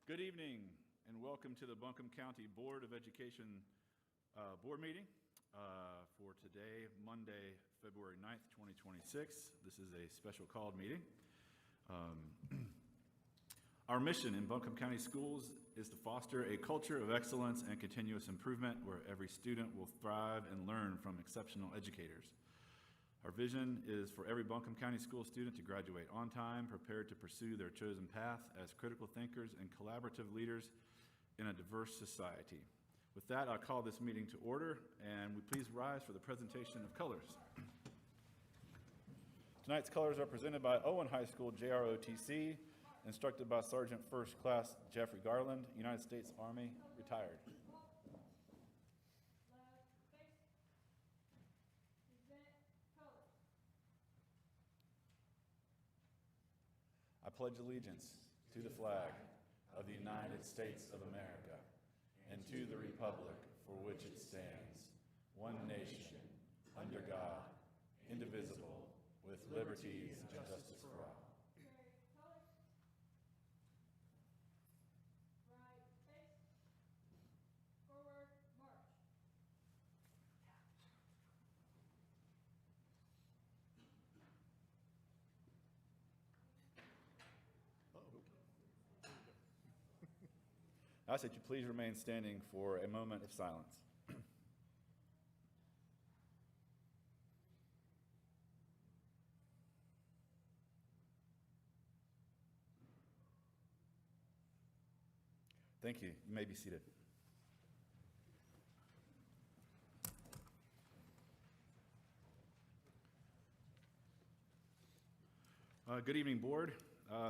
Good evening and welcome to the Buncombe County Board of Education board meeting for today, Monday, February 9th, 2026. This is a special called meeting. Our mission in Buncombe County Schools is to foster a culture of excellence and continuous improvement where every student will thrive and learn from exceptional educators. Our vision is for every Buncombe County school student to graduate on time, prepared to pursue their chosen path as critical thinkers and collaborative leaders in a diverse society. With that, I'll call this meeting to order, and we please rise for the presentation of colors. Tonight's colors are presented by Owen High School JROTC, instructed by Sergeant First Class Jeffrey Garland, United States Army, retired. I pledge allegiance to the flag of the United States of America and to the republic for which it stands, one nation, under God, indivisible, with liberties and justice for all. I ask that you please remain standing for a moment of silence. Thank you. You may be seated. Good evening, board.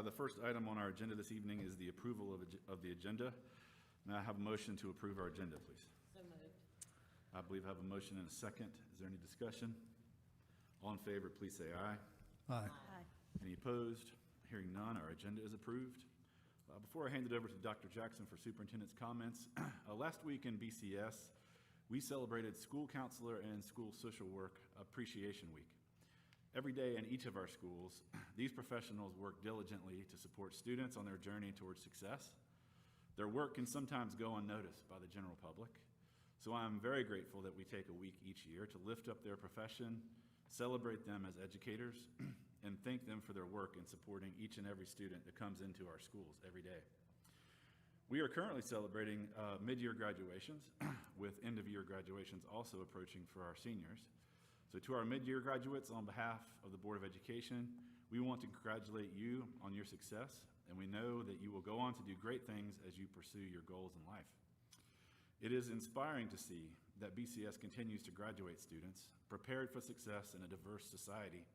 The first item on our agenda this evening is the approval of the agenda. May I have a motion to approve our agenda, please? So moved. I believe I have a motion and a second. Is there any discussion? All in favor, please say aye. Aye. Aye. Any opposed? Hearing none, our agenda is approved. Before I hand it over to Dr. Jackson for superintendent's comments, last week in BCS, we celebrated School Counselor and School Social Work Appreciation Week. Every day in each of our schools, these professionals work diligently to support students on their journey towards success. Their work can sometimes go unnoticed by the general public, so I'm very grateful that we take a week each year to lift up their profession, celebrate them as educators, and thank them for their work in supporting each and every student that comes into our schools every day. We are currently celebrating mid-year graduations, with end-of-year graduations also approaching for our seniors. So to our mid-year graduates, on behalf of the Board of Education, we want to congratulate you on your success, and we know that you will go on to do great things as you pursue your goals in life. It is inspiring to see that BCS continues to graduate students prepared for success in a diverse society,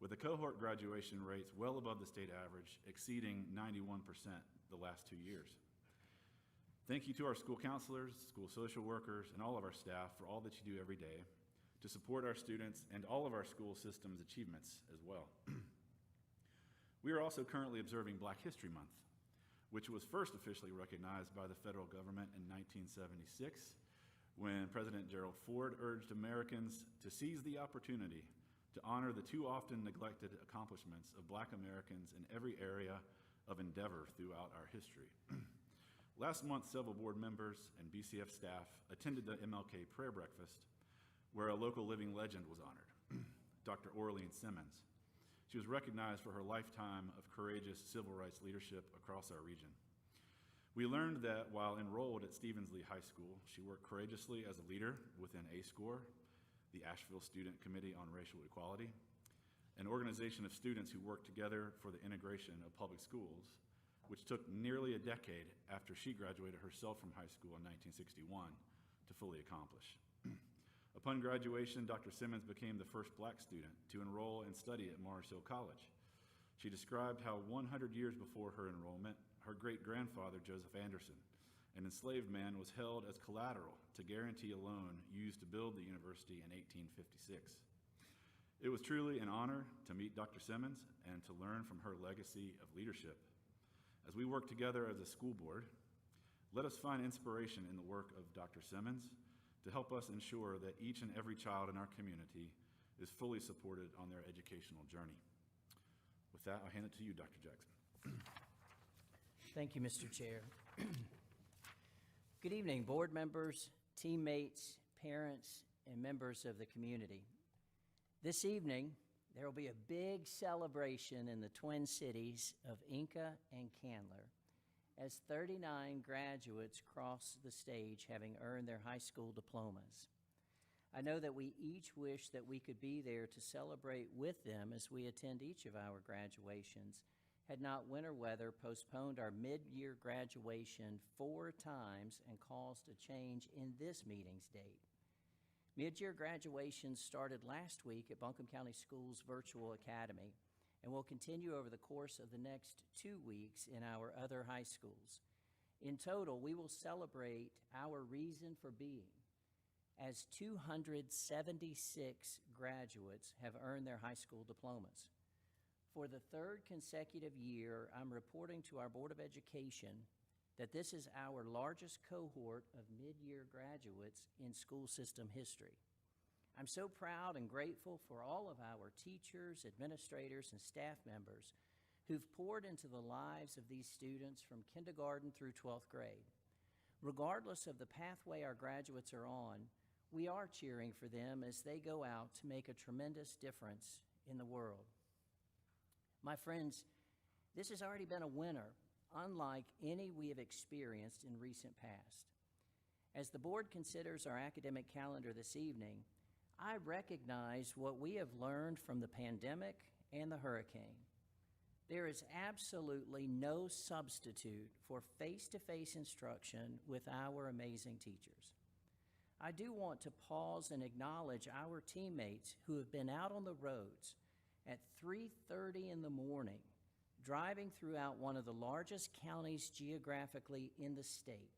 with the cohort graduation rates well above the state average, exceeding 91% the last 2 years. Thank you to our school counselors, school social workers, and all of our staff for all that you do every day to support our students and all of our school systems' achievements as well. We are also currently observing Black History Month, which was first officially recognized by the federal government in 1976, when President Gerald Ford urged Americans to seize the opportunity to honor the too often neglected accomplishments of Black Americans in every area of endeavor throughout our history. Last month, several board members and BCF staff attended the MLK prayer breakfast, where a local living legend was honored, Dr. Orlean Simmons. She was recognized for her lifetime of courageous civil rights leadership across our region. We learned that while enrolled at Stevens Lee High School, she worked courageously as a leader within A-SCORE, the Asheville Student Committee on Racial Equality, an organization of students who worked together for the integration of public schools, which took nearly a decade after she graduated herself from high school in 1961 to fully accomplish. Upon graduation, Dr. Simmons became the first Black student to enroll and study at Mars Hill College. She described how 100 years before her enrollment, her great-grandfather, Joseph Anderson, an enslaved man, was held as collateral to guarantee a loan used to build the university in 1856. It was truly an honor to meet Dr. Simmons and to learn from her legacy of leadership. As we work together as a school board, let us find inspiration in the work of Dr. Simmons to help us ensure that each and every child in our community is fully supported on their educational journey. With that, I'll hand it to you, Dr. Jackson. Thank you, Mr. Chair. Good evening, board members, teammates, parents, and members of the community. This evening, there will be a big celebration in the Twin Cities of Inca and Candler as 39 graduates cross the stage having earned their high school diplomas. I know that we each wish that we could be there to celebrate with them as we attend each of our graduations, had not winter weather postponed our mid-year graduation 4 times and caused a change in this meeting's date. Mid-year graduation started last week at Buncombe County Schools Virtual Academy and will continue over the course of the next 2 weeks in our other high schools. In total, we will celebrate our reason for being as 276 graduates have earned their high school diplomas. For the 3rd consecutive year, I'm reporting to our Board of Education that this is our largest cohort of mid-year graduates in school system history. I'm so proud and grateful for all of our teachers, administrators, and staff members who've poured into the lives of these students from kindergarten through 12th grade. Regardless of the pathway our graduates are on, we are cheering for them as they go out to make a tremendous difference in the world. My friends, this has already been a winter, unlike any we have experienced in recent past. As the board considers our academic calendar this evening, I recognize what we have learned from the pandemic and the hurricane. There is absolutely no substitute for face-to-face instruction with our amazing teachers. I do want to pause and acknowledge our teammates who have been out on the roads at 3:30 in the morning, driving throughout one of the largest counties geographically in the state.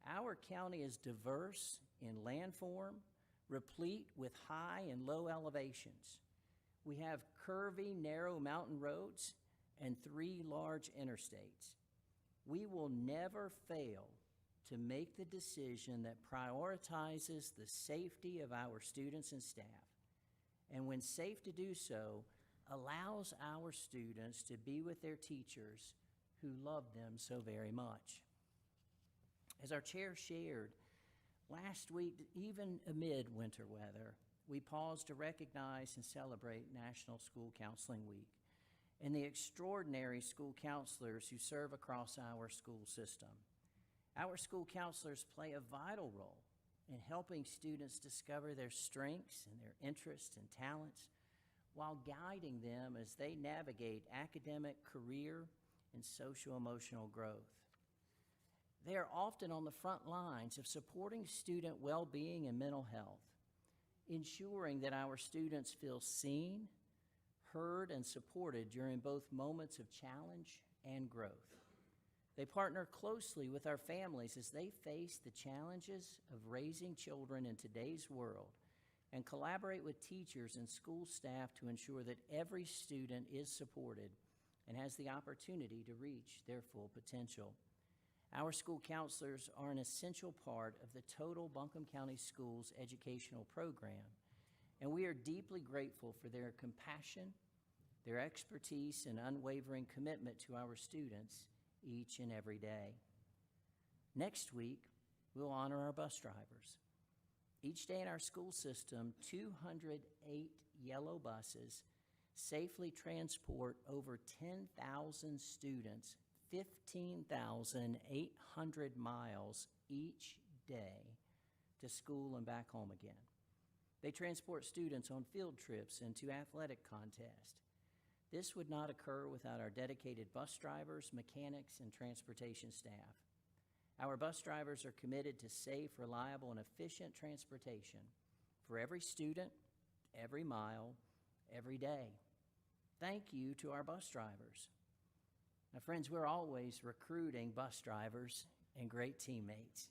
Our county is diverse in landform, replete with high and low elevations. We have curvy, narrow mountain roads and 3 large interstates. We will never fail to make the decision that prioritizes the safety of our students and staff, and when safe to do so, allows our students to be with their teachers who love them so very much. As our chair shared, last week, even amid winter weather, we paused to recognize and celebrate National School Counseling Week and the extraordinary school counselors who serve across our school system. Our school counselors play a vital role in helping students discover their strengths and their interests and talents while guiding them as they navigate academic, career, and social-emotional growth. They are often on the front lines of supporting student well-being and mental health, ensuring that our students feel seen, heard, and supported during both moments of challenge and growth. They partner closely with our families as they face the challenges of raising children in today's world and collaborate with teachers and school staff to ensure that every student is supported and has the opportunity to reach their full potential. Our school counselors are an essential part of the total Buncombe County Schools educational program, and we are deeply grateful for their compassion, their expertise, and unwavering commitment to our students each and every day. Next week, we'll honor our bus drivers. Each day in our school system, 208 yellow buses safely transport over 10,000 students 15,800 miles each day to school and back home again. They transport students on field trips and to athletic contests. This would not occur without our dedicated bus drivers, mechanics, and transportation staff. Our bus drivers are committed to safe, reliable, and efficient transportation for every student, every mile, every day. Thank you to our bus drivers. Now, friends, we're always recruiting bus drivers and great teammates.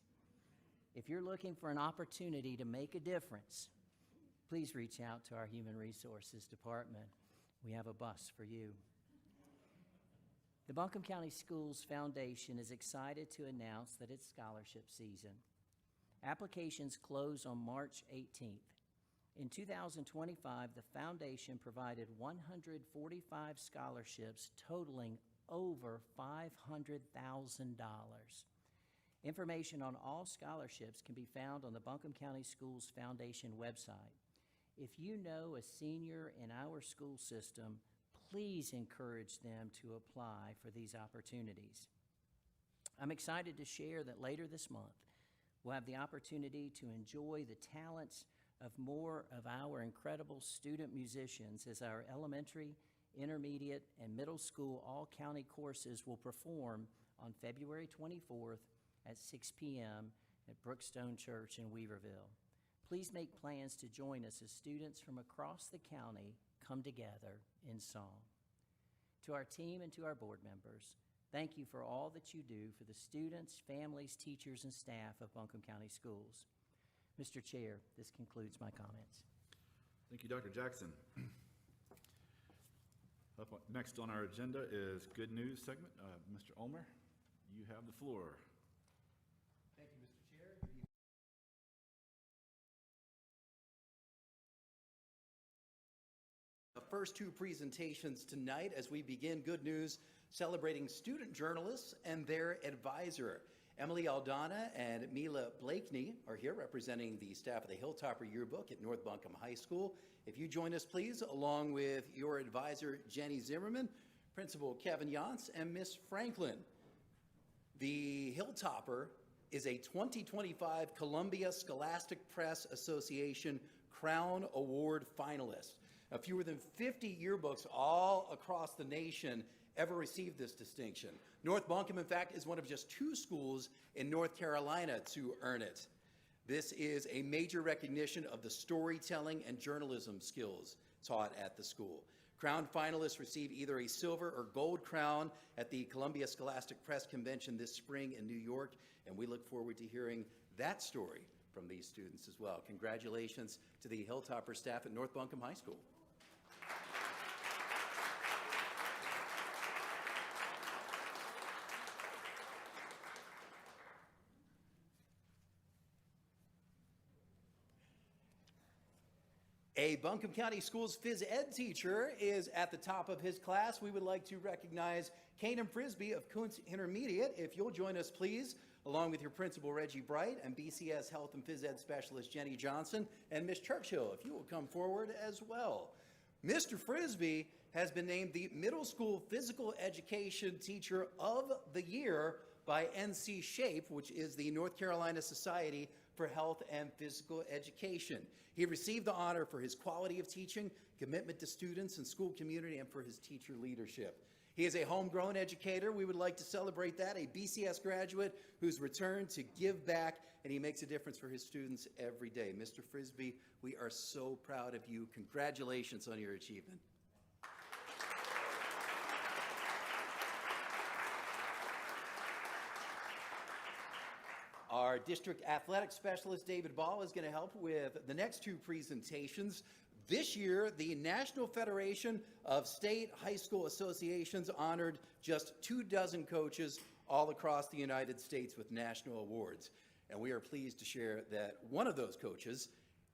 If you're looking for an opportunity to make a difference, please reach out to our Human Resources Department. We have a bus for you. The Buncombe County Schools Foundation is excited to announce that it's scholarship season. Applications close on March 18th. In 2025, the foundation provided 145 scholarships totaling over $500,000. Information on all scholarships can be found on the Buncombe County Schools Foundation website. If you know a senior in our school system, please encourage them to apply for these opportunities. I'm excited to share that later this month, we'll have the opportunity to enjoy the talents of more of our incredible student musicians as our elementary, intermediate, and middle school all-county courses will perform on February 24th at 6 p.m. at Brookstone Church in Weaverville. Please make plans to join us as students from across the county come together in song. To our team and to our board members, thank you for all that you do for the students, families, teachers, and staff of Buncombe County Schools. Mr. Chair, this concludes my comments. Thank you, Dr. Jackson. Next on our agenda is Good News segment. Mr. Ulmer, you have the floor. Thank you, Mr. Chair. Good evening. The first two presentations tonight as we begin Good News celebrating student journalists and their advisor. Emily Aldana and Mila Blakeney are here representing the staff of the Hilltopper Yearbook at North Buncombe High School. If you join us, please, along with your advisor, Jenny Zimmerman, Principal Kevin Yantz, and Miss Franklin. The Hilltopper is a 2025 Columbia Scholastic Press Association Crown Award finalist. Now, fewer than 50 yearbooks all across the nation ever received this distinction. North Buncombe, in fact, is one of just 2 schools in North Carolina to earn it. This is a major recognition of the storytelling and journalism skills taught at the school. Crown finalists receive either a silver or gold crown at the Columbia Scholastic Press Convention this spring in New York, and we look forward to hearing that story from these students as well. Congratulations to the Hilltopper staff at North Buncombe High School. A Buncombe County Schools phys ed teacher is at the top of his class. We would like to recognize Kanan Frisbee of Kuntz Intermediate. If you'll join us, please, along with your principal, Reggie Bright, and BCS Health and Phys Ed Specialist, Jenny Johnson, and Ms. Churchill, if you will come forward as well. Mr. Frisbee has been named the Middle School Physical Education Teacher of the Year by NC SHAPE, which is the North Carolina Society for Health and Physical Education. He received the honor for his quality of teaching, commitment to students and school community, and for his teacher leadership. He is a homegrown educator. We would like to celebrate that, a BCS graduate who's returned to give back, and he makes a difference for his students every day. Mr. Frisbee, we are so proud of you. Congratulations on your achievement. Our district athletic specialist, David Ball, is going to help with the next 2 presentations. This year, the National Federation of State High School Associations honored just 24 coaches all across the United States with national awards. And we are pleased to share that one of those coaches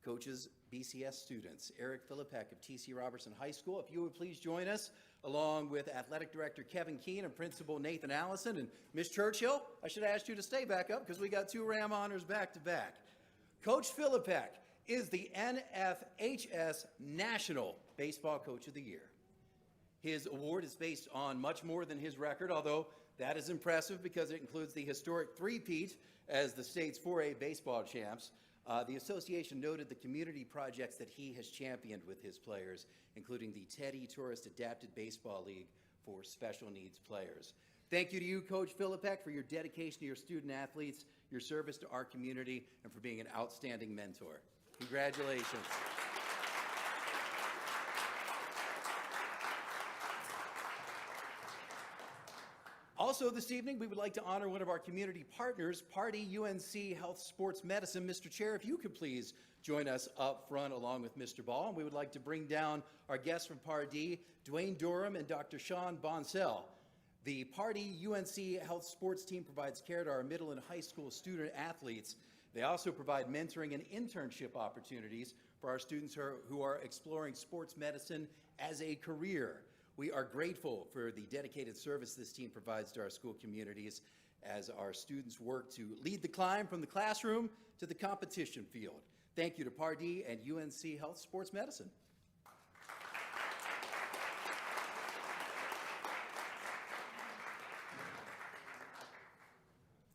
coaches BCS students, Eric Philippek of T.C. Robertson High School. If you would please join us, along with Athletic Director Kevin Keene and Principal Nathan Allison. And Ms. Churchill, I should ask you to stay back up because we got 2 Ram honors back to back. Coach Philippek is the NFHS National Baseball Coach of the Year. His award is based on much more than his record, although that is impressive because it includes the historic three-peat as the state's 4A baseball champs. The association noted the community projects that he has championed with his players, including the Teddy Tourist Adapted Baseball League for special needs players. Thank you to you, Coach Philippek, for your dedication to your student athletes, your service to our community, and for being an outstanding mentor. Congratulations. Also this evening, we would like to honor one of our community partners, Pardee UNC Health Sports Medicine. Mr. Chair, if you could please join us up front along with Mr. Ball. And we would like to bring down our guests from Pardee, Dwayne Durham and Dr. Sean Bonsell. The Pardee UNC Health Sports team provides care to our middle and high school student athletes. They also provide mentoring and internship opportunities for our students who are exploring sports medicine as a career. We are grateful for the dedicated service this team provides to our school communities as our students work to lead the climb from the classroom to the competition field. Thank you to Pardee and UNC Health Sports Medicine.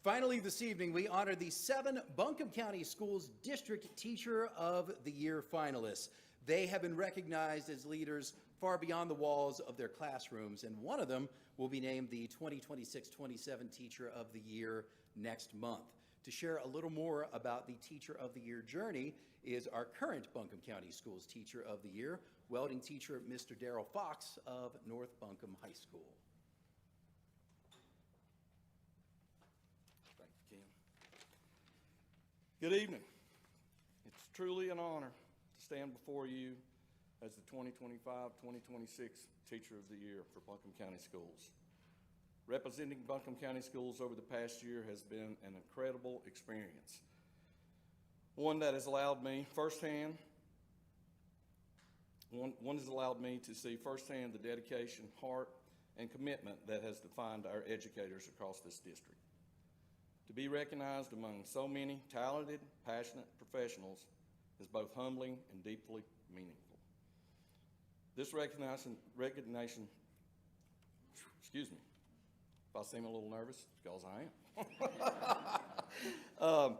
Finally, this evening, we honor the 7 Buncombe County Schools District Teacher of the Year finalists. They have been recognized as leaders far beyond the walls of their classrooms, and one of them will be named the 2026-27 Teacher of the Year next month. To share a little more about the Teacher of the Year journey is our current Buncombe County Schools Teacher of the Year, welding teacher Mr. Darrell Fox of North Buncombe High School. Good evening. It's truly an honor to stand before you as the 2025-2026 Teacher of the Year for Buncombe County Schools. Representing Buncombe County Schools over the past year has been an incredible experience. One that has allowed me firsthand, one has allowed me to see firsthand the dedication, heart, and commitment that has defined our educators across this district. To be recognized among so many talented, passionate professionals is both humbling and deeply meaningful. This recognition, excuse me, if I seem a little nervous, it's because I am.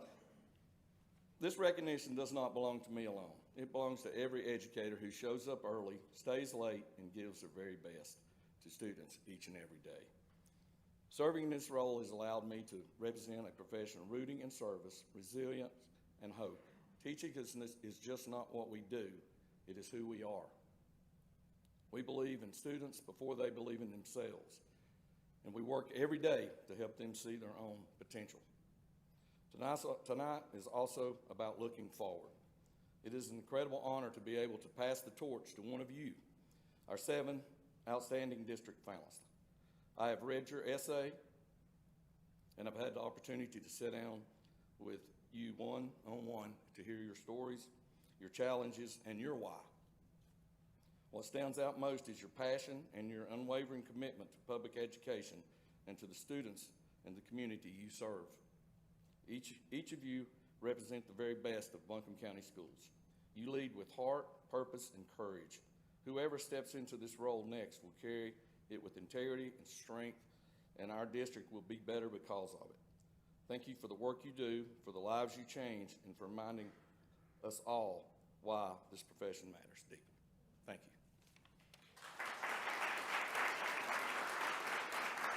This recognition does not belong to me alone. It belongs to every educator who shows up early, stays late, and gives their very best to students each and every day. Serving in this role has allowed me to represent a profession rooting in service, resilience, and hope. Teaching is just not what we do, it is who we are. We believe in students before they believe in themselves, and we work every day to help them see their own potential. Tonight is also about looking forward. It is an incredible honor to be able to pass the torch to one of you, our 7 outstanding district finalists. I have read your essay, and I've had the opportunity to sit down with you one-on-one to hear your stories, your challenges, and your why. What stands out most is your passion and your unwavering commitment to public education and to the students and the community you serve. Each of you represent the very best of Buncombe County Schools. You lead with heart, purpose, and courage. Whoever steps into this role next will carry it with integrity and strength, and our district will be better because of it. Thank you for the work you do, for the lives you change, and for reminding us all why this profession matters deeply. Thank you.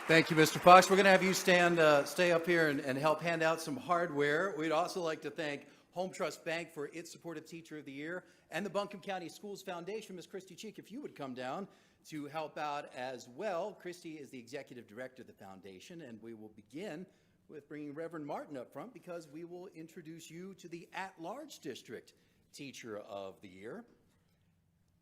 Thank you, Mr. Fox. We're going to have you stay up here and help hand out some hardware. We'd also like to thank Home Trust Bank for its support of Teacher of the Year, and the Buncombe County Schools Foundation. Ms. Christy Cheek, if you would come down to help out as well. Christy is the executive director of the foundation, and we will begin with bringing Reverend Martin up front because we will introduce you to the at-large district Teacher of the Year.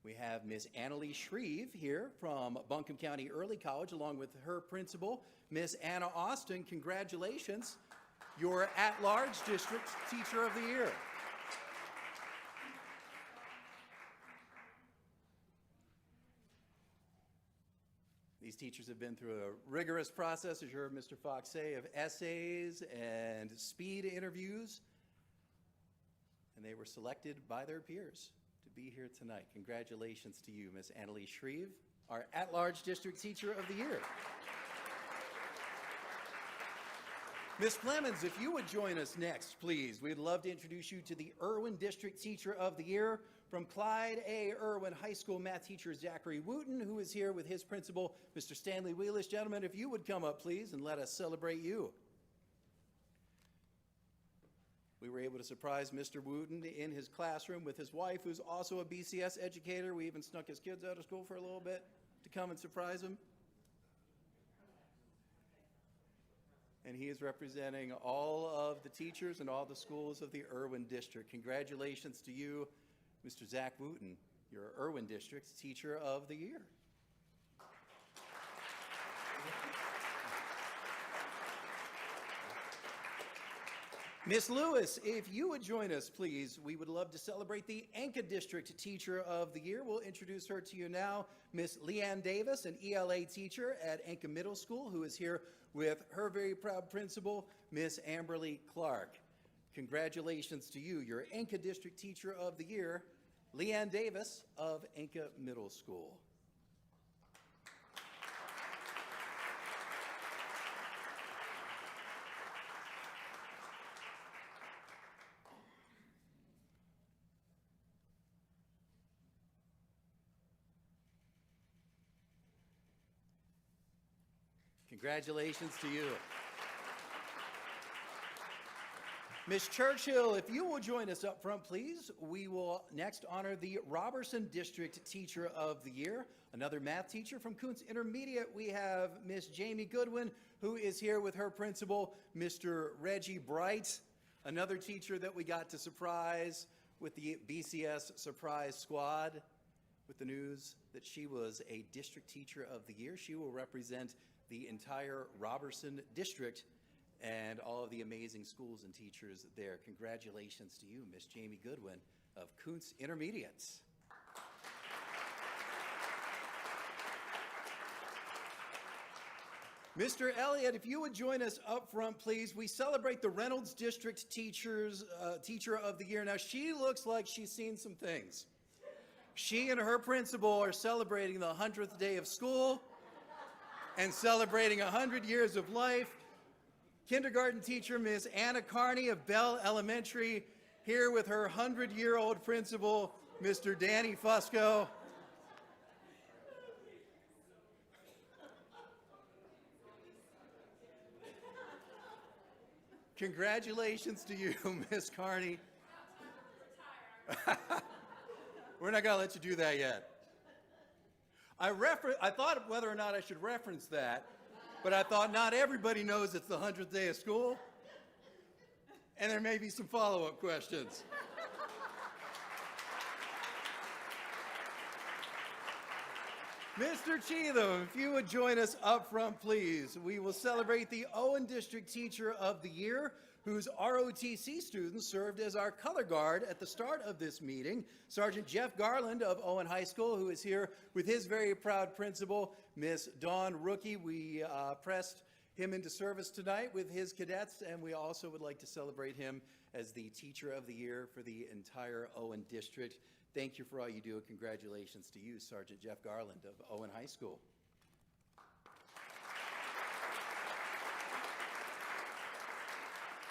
We have Ms. Annalie Shreve here from Buncombe County Early College, along with her principal, Ms. Anna Austin. Congratulations, your at-large district Teacher of the Year. These teachers have been through a rigorous process, as you heard Mr. Fox say, of essays and speed interviews, and they were selected by their peers to be here tonight. Congratulations to you, Ms. Annalie Shreve, our at-large district Teacher of the Year. Ms. Flemons, if you would join us next, please. We'd love to introduce you to the Irwin District Teacher of the Year. From Clyde A. Irwin High School math teacher Zachary Wooten, who is here with his principal, Mr. Stanley Wheelish. Gentlemen, if you would come up, please, and let us celebrate you. We were able to surprise Mr. Wooten in his classroom with his wife, who's also a BCS educator. We even snuck his kids out of school for a little bit to come and surprise him. And he is representing all of the teachers and all the schools of the Irwin District. Congratulations to you, Mr. Zach Wooten, your Irwin District's Teacher of the Year. Miss Lewis, if you would join us, please. We would love to celebrate the Anka District Teacher of the Year. We'll introduce her to you now. Miss Leanne Davis, an ELA teacher at Anka Middle School, who is here with her very proud principal, Miss Amberly Clark. Congratulations to you, your Anka District Teacher of the Year, Leanne Davis of Anka Middle School. Congratulations to you. Ms. Churchill, if you will join us up front, please. We will next honor the Robertson District Teacher of the Year. Another math teacher from Kuntz Intermediate, we have Miss Jamie Goodwin, who is here with her principal, Mr. Reggie Bright. Another teacher that we got to surprise with the BCS Surprise Squad with the news that she was a District Teacher of the Year. She will represent the entire Robertson District and all of the amazing schools and teachers there. Congratulations to you, Miss Jamie Goodwin of Kuntz Intermediates. Mr. Elliott, if you would join us up front, please. We celebrate the Reynolds District Teacher of the Year. Now, she looks like she's seen some things. She and her principal are celebrating the 100th day of school and celebrating 100 years of life. Kindergarten teacher, Miss Anna Carney of Bell Elementary, here with her 100-year-old principal, Mr. Danny Fusco. Congratulations to you, Miss Carney. We're not going to let you do that yet. I thought whether or not I should reference that, but I thought not everybody knows it's the 100th day of school, and there may be some follow-up questions. Mr. Cheatham, if you would join us up front, please. We will celebrate the Owen District Teacher of the Year, whose ROTC students served as our color guard at the start of this meeting. Sergeant Jeff Garland of Owen High School, who is here with his very proud principal, Miss Dawn Rookie. We pressed him into service tonight with his cadets, and we also would like to celebrate him as the Teacher of the Year for the entire Owen District. Thank you for all you do, and congratulations to you, Sergeant Jeff Garland of Owen High School.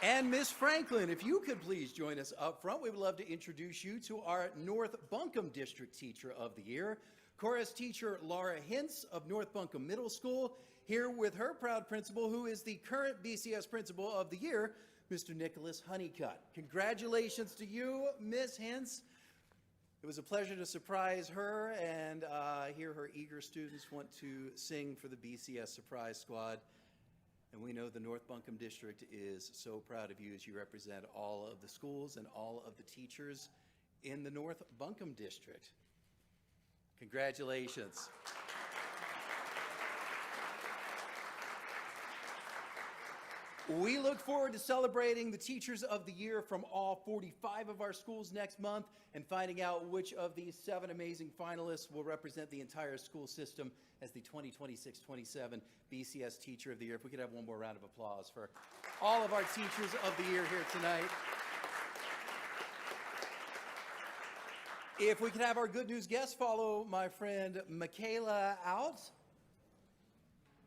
And Miss Franklin, if you could please join us up front, we would love to introduce you to our North Buncombe District Teacher of the Year. Chorus teacher Laura Hintz of North Buncombe Middle School, here with her proud principal, who is the current BCS Principal of the Year, Mr. Nicholas Honeycutt. Congratulations to you, Miss Hintz. It was a pleasure to surprise her and hear her eager students want to sing for the BCS Surprise Squad. And we know the North Buncombe District is so proud of you as you represent all of the schools and all of the teachers in the North Buncombe District. Congratulations. We look forward to celebrating the Teachers of the Year from all 45 of our schools next month and finding out which of these 7 amazing finalists will represent the entire school system as the 2026-27 BCS Teacher of the Year. If we could have one more round of applause for all of our Teachers of the Year here tonight. If we could have our good news guests follow my friend Michaela out.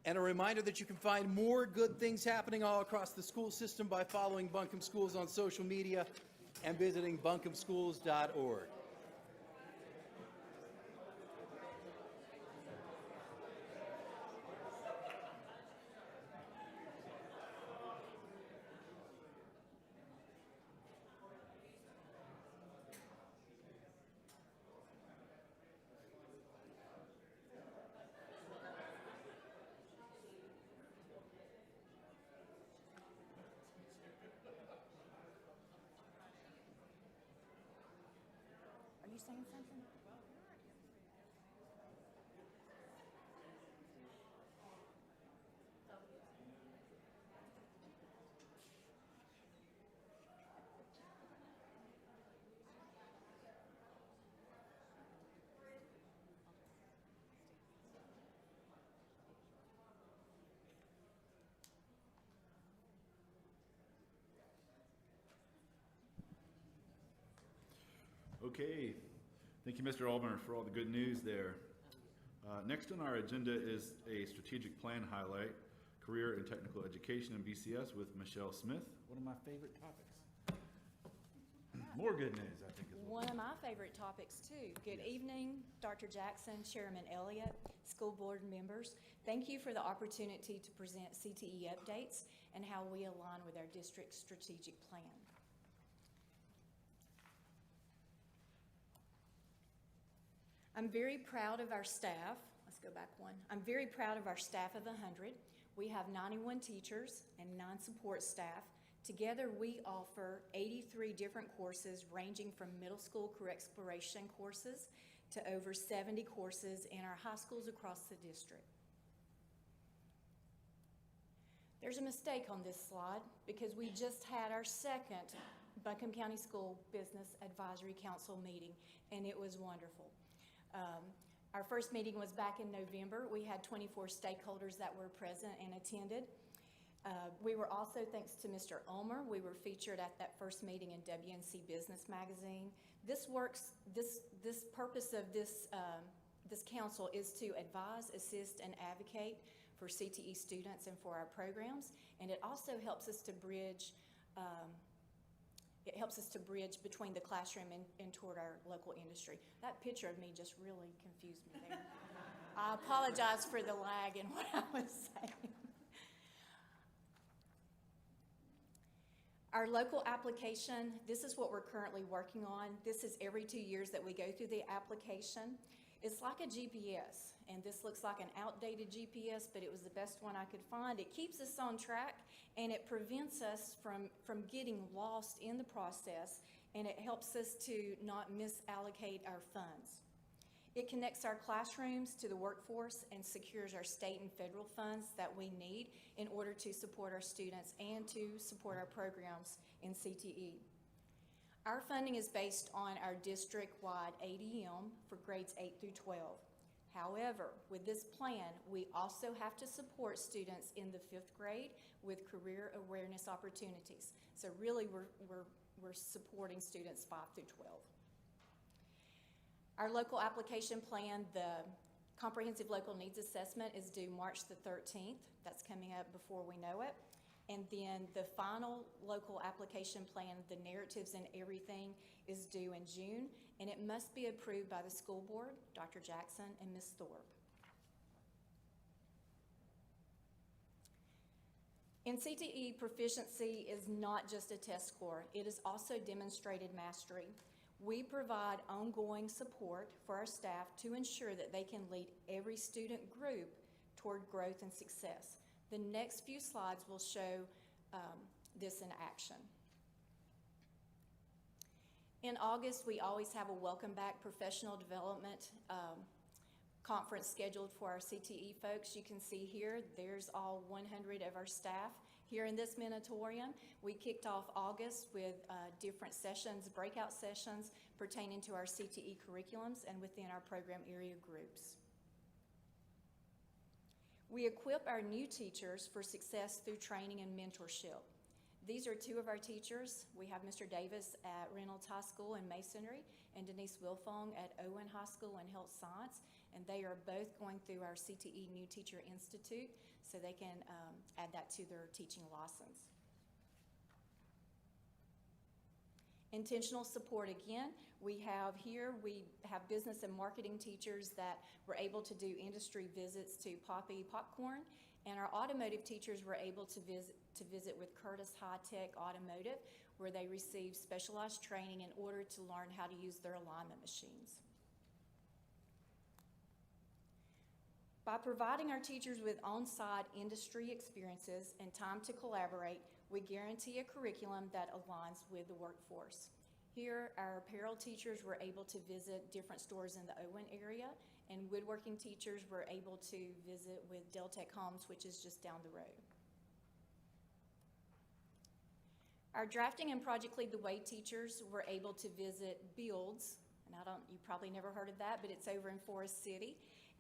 And a reminder that you can find more good things happening all across the school system by following Buncombe Schools on social media and visiting buncombeschools.org. Are you saying something? Okay, thank you, Mr. Allmer, for all the good news there. Next on our agenda is a strategic plan highlight, career and technical education in BCS with Michelle Smith, one of my favorite topics. More good news, I think, is what. One of my favorite topics, too. Good evening, Dr. Jackson, Chairman Elliott, school board members. Thank you for the opportunity to present CTE updates and how we align with our district's strategic plan. I'm very proud of our staff. Let's go back one. I'm very proud of our staff of 100. We have 91 teachers and 9 support staff. Together, we offer 83 different courses ranging from middle school career exploration courses to over 70 courses in our high schools across the district. There's a mistake on this slide because we just had our second Buncombe County School Business Advisory Council meeting, and it was wonderful. Our first meeting was back in November. We had 24 stakeholders that were present and attended. We were also, thanks to Mr. Ulmer, we were featured at that first meeting in WNC Business Magazine. This purpose of this council is to advise, assist, and advocate for CTE students and for our programs, and it also helps us to bridge between the classroom and toward our local industry. That picture of me just really confused me there. I apologize for the lag in what I was saying. Our local application, this is what we're currently working on. This is every 2 years that we go through the application. It's like a GPS, and this looks like an outdated GPS, but it was the best one I could find. It keeps us on track, and it prevents us from getting lost in the process, and it helps us to not misallocate our funds. It connects our classrooms to the workforce and secures our state and federal funds that we need in order to support our students and to support our programs in CTE. Our funding is based on our district-wide ADM for grades 8 through 12. However, with this plan, we also have to support students in the 5th grade with career awareness opportunities. So really, we're supporting students 5 through 12. Our local application plan, the Comprehensive Local Needs Assessment, is due March the 13th. That's coming up before we know it. And then the final local application plan, the narratives and everything, is due in June, and it must be approved by the school board, Dr. Jackson and Ms. Thorpe. In CTE, proficiency is not just a test score, it is also demonstrated mastery. We provide ongoing support for our staff to ensure that they can lead every student group toward growth and success. The next few slides will show this in action. In August, we always have a Welcome Back Professional Development conference scheduled for our CTE folks. You can see here, there's all 100 of our staff here in this Minotaurium. We kicked off August with different sessions, breakout sessions pertaining to our CTE curriculums and within our program area groups. We equip our new teachers for success through training and mentorship. These are 2 of our teachers. We have Mr. Davis at Reynolds High School in Masonry and Denise Wilfong at Owen High School in Health Science, and they are both going through our CTE New Teacher Institute so they can add that to their teaching license. Intentional support again. We have business and marketing teachers that were able to do industry visits to Poppy Popcorn, and our automotive teachers were able to visit with Curtis High Tech Automotive, where they received specialized training in order to learn how to use their alignment machines. By providing our teachers with on-site industry experiences and time to collaborate, we guarantee a curriculum that aligns with the workforce. Here, our apparel teachers were able to visit different stores in the Owen area, and woodworking teachers were able to visit with Deltec Homes, which is just down the road. Our drafting and Project Lead the Way teachers were able to visit Builds, and you probably never heard of that, but it's over in Forest City.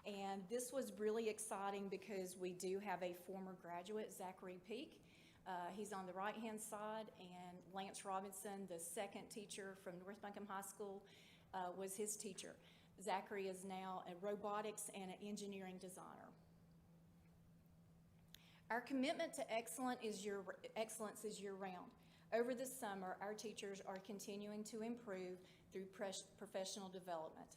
And this was really exciting because we do have a former graduate, Zachary Peak. He's on the right-hand side, and Lance Robinson, the second teacher from North Buncombe High School, was his teacher. Zachary is now a robotics and an engineering designer. Our commitment to excellence is year-round. Over the summer, our teachers are continuing to improve through professional development.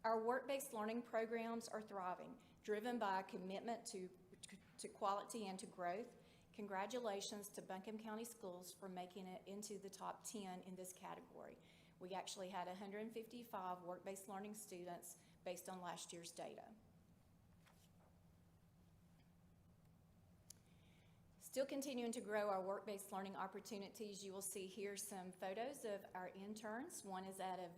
Our work-based learning programs are thriving, driven by a commitment to quality and to growth. Congratulations to Buncombe County Schools for making it into the top 10 in this category. We actually had 155 work-based learning students based on last year's data. Still continuing to grow our work-based learning opportunities, you will see here some photos of our interns. One is at a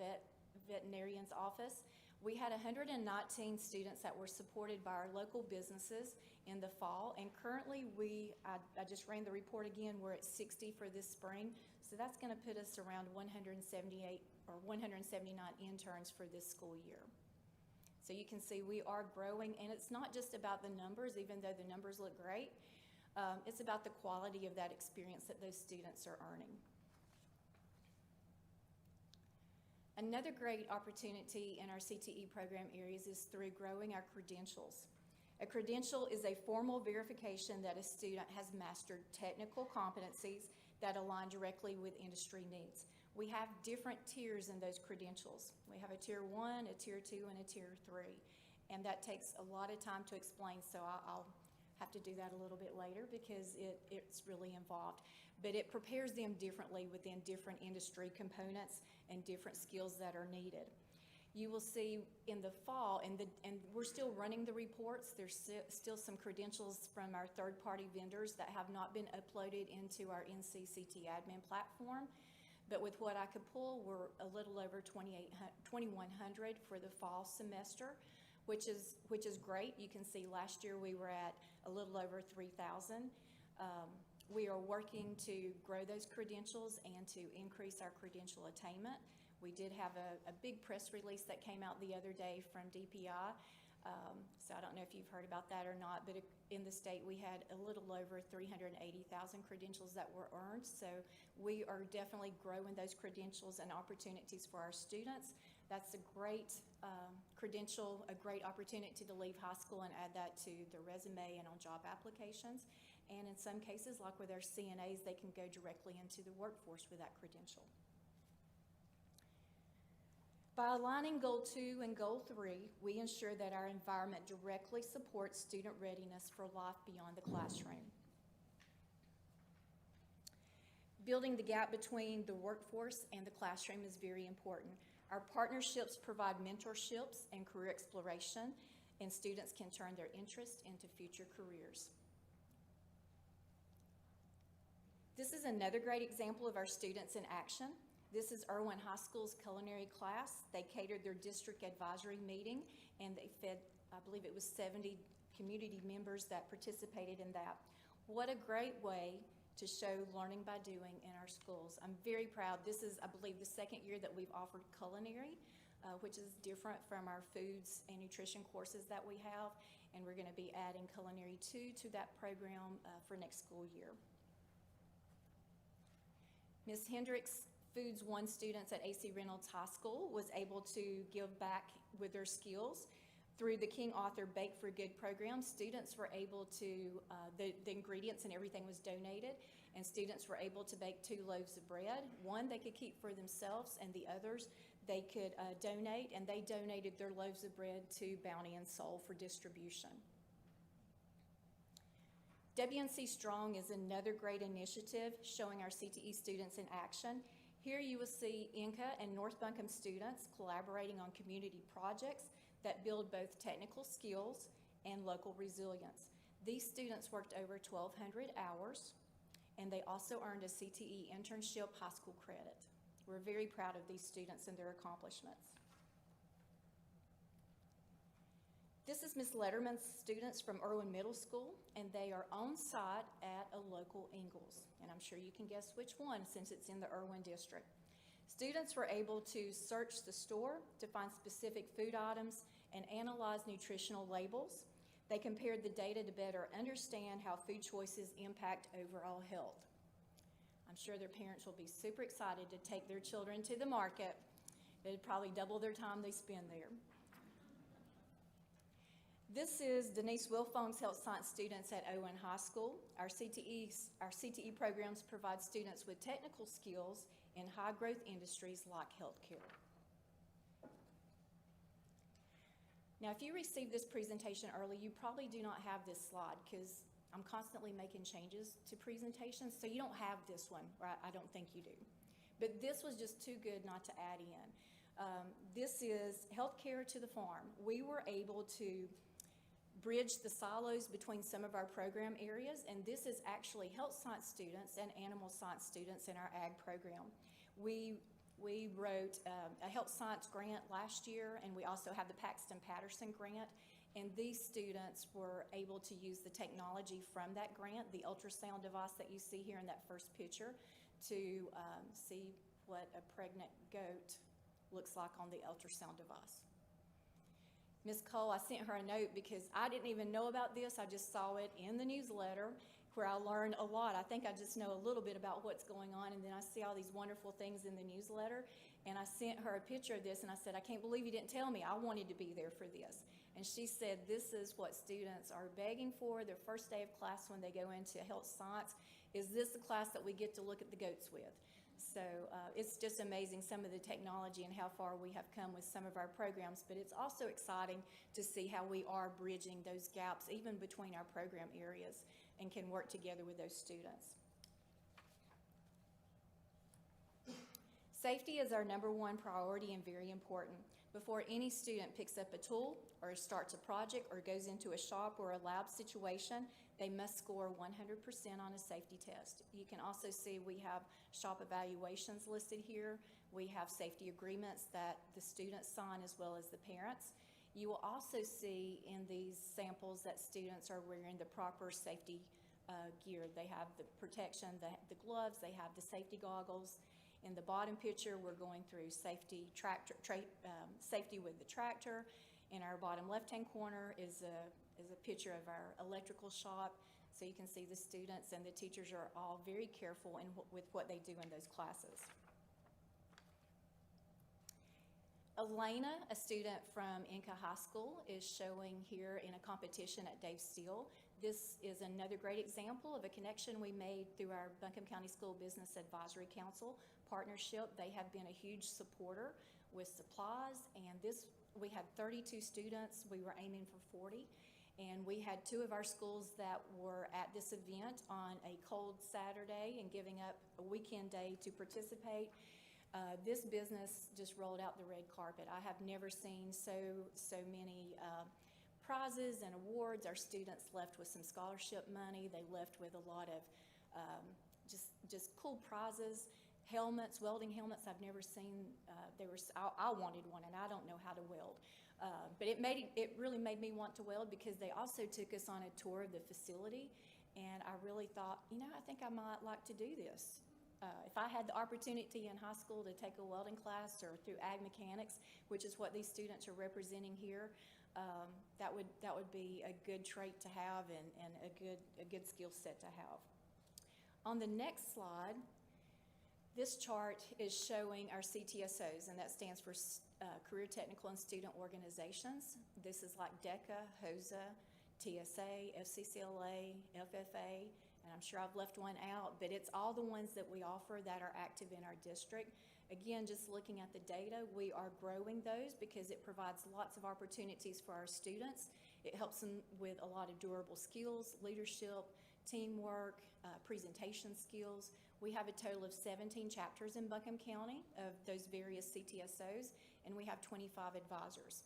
veterinarian's office. We had 119 students that were supported by our local businesses in the fall, and currently I just ran the report again, we're at 60 for this spring, so that's going to put us around 178 or 179 interns for this school year. So you can see we are growing, and it's not just about the numbers, even though the numbers look great. It's about the quality of that experience that those students are earning. Another great opportunity in our CTE program areas is through growing our credentials. A credential is a formal verification that a student has mastered technical competencies that align directly with industry needs. We have different tiers in those credentials. We have a tier 1, a tier 2, and a tier 3. And that takes a lot of time to explain, so I'll have to do that a little bit later because it's really involved. But it prepares them differently within different industry components and different skills that are needed. You will see in the fall, and we're still running the reports, there's still some credentials from our third-party vendors that have not been uploaded into our NCCT admin platform. But with what I could pull, we're a little over 2,100 for the fall semester, which is great. You can see last year we were at a little over 3,000. We are working to grow those credentials and to increase our credential attainment. We did have a big press release that came out the other day from DPI. So I don't know if you've heard about that or not, but in the state we had a little over 380,000 credentials that were earned. So we are definitely growing those credentials and opportunities for our students. That's a great credential, a great opportunity to leave high school and add that to their resume and on job applications. And in some cases, like with our CNAs, they can go directly into the workforce with that credential. By aligning Goal 2 and Goal 3, we ensure that our environment directly supports student readiness for life beyond the classroom. Building the gap between the workforce and the classroom is very important. Our partnerships provide mentorships and career exploration, and students can turn their interest into future careers. This is another great example of our students in action. This is Irwin High School's culinary class. They catered their district advisory meeting, and they fed, I believe it was 70 community members that participated in that. What a great way to show learning by doing in our schools. I'm very proud. This is, I believe, the second year that we've offered culinary, which is different from our foods and nutrition courses that we have, and we're going to be adding Culinary 2 to that program for next school year. Ms. Hendricks, Foods 1 students at A.C. Reynolds High School was able to give back with their skills. Through the King Arthur Bake for Good program, students were able to, the ingredients and everything was donated, and students were able to bake 2 loaves of bread. One they could keep for themselves, and the others they could donate, and they donated their loaves of bread to Bounty and Soul for distribution. WNC Strong is another great initiative showing our CTE students in action. Here you will see Inca and North Buncombe students collaborating on community projects that build both technical skills and local resilience. These students worked over 1,200 hours, and they also earned a CTE internship high school credit. We're very proud of these students and their accomplishments. This is Ms. Letterman's students from Irwin Middle School, and they are on site at a local Ingalls. And I'm sure you can guess which one since it's in the Irwin district. Students were able to search the store to find specific food items and analyze nutritional labels. They compared the data to better understand how food choices impact overall health. I'm sure their parents will be super excited to take their children to the market. It'd probably double their time they spend there. This is Denise Wilfong's health science students at Owen High School. Our CTE programs provide students with technical skills in high-growth industries like healthcare. Now, if you received this presentation early, you probably do not have this slide because I'm constantly making changes to presentations, so you don't have this one, right? I don't think you do. But this was just too good not to add in. This is healthcare to the farm. We were able to bridge the silos between some of our program areas, and this is actually health science students and animal science students in our ag program. We wrote a health science grant last year, and we also have the Paxton Patterson grant, and these students were able to use the technology from that grant, the ultrasound device that you see here in that first picture, to see what a pregnant goat looks like on the ultrasound device. Ms. Cole, I sent her a note because I didn't even know about this. I just saw it in the newsletter where I learned a lot. I think I just know a little bit about what's going on, and then I see all these wonderful things in the newsletter, and I sent her a picture of this, and I said, I can't believe you didn't tell me. I wanted to be there for this. And she said, this is what students are begging for their first day of class when they go into health science. Is this the class that we get to look at the goats with? So it's just amazing some of the technology and how far we have come with some of our programs, but it's also exciting to see how we are bridging those gaps even between our program areas and can work together with those students. Safety is our #1 priority and very important. Before any student picks up a tool or starts a project or goes into a shop or a lab situation, they must score 100% on a safety test. You can also see we have shop evaluations listed here. We have safety agreements that the students sign as well as the parents. You will also see in these samples that students are wearing the proper safety gear. They have the protection, the gloves, they have the safety goggles. In the bottom picture, we're going through safety with the tractor. In our bottom left-hand corner is a picture of our electrical shop. So you can see the students and the teachers are all very careful with what they do in those classes. Elena, a student from Inca High School, is showing here in a competition at Dave Steele. This is another great example of a connection we made through our Buncombe County School Business Advisory Council partnership. They have been a huge supporter with supplies, and we had 32 students. We were aiming for 40, and we had 2 of our schools that were at this event on a cold Saturday and giving up a weekend day to participate. This business just rolled out the red carpet. I have never seen so many prizes and awards. Our students left with some scholarship money. They left with a lot of just cool prizes. Helmets, welding helmets, I've never seen. I wanted one, and I don't know how to weld. But it really made me want to weld because they also took us on a tour of the facility, and I really thought, I think I might like to do this. If I had the opportunity in high school to take a welding class or through ag mechanics, which is what these students are representing here, that would be a good trait to have and a good skill set to have. On the next slide, this chart is showing our CTSOs, and that stands for Career Technical and Student Organizations. This is like DECA, HOSA, TSA, FCCLA, FFA, and I'm sure I've left one out, but it's all the ones that we offer that are active in our district. Again, just looking at the data, we are growing those because it provides lots of opportunities for our students. It helps them with a lot of durable skills, leadership, teamwork, presentation skills. We have a total of 17 chapters in Buncombe County of those various CTSOs, and we have 25 advisors.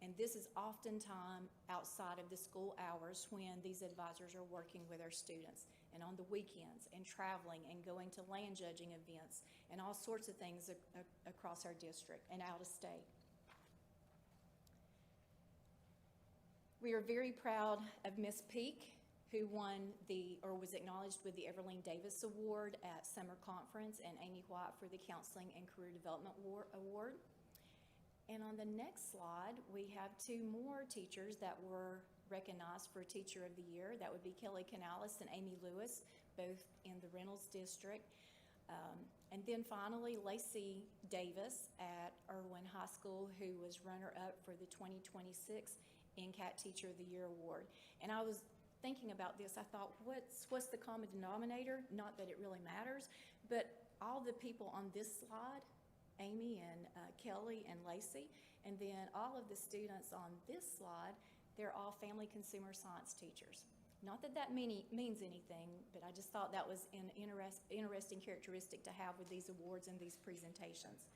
And this is oftentimes outside of the school hours when these advisors are working with our students, and on the weekends, and traveling, and going to land judging events, and all sorts of things across our district and out of state. We are very proud of Miss Peak, who was acknowledged with the Everline Davis Award at Summer Conference, and Amy White for the Counseling and Career Development Award. And on the next slide, we have 2 more teachers that were recognized for Teacher of the Year. That would be Kelly Canales and Amy Lewis, both in the Reynolds District. And then finally, Lacey Davis at Irwin High School, who was runner-up for the 2026 NCAT Teacher of the Year Award. And I was thinking about this, I thought, what's the common denominator? Not that it really matters, but all the people on this slide, Amy and Kelly and Lacey, and then all of the students on this slide, they're all family consumer science teachers. Not that that means anything, but I just thought that was an interesting characteristic to have with these awards and these presentations.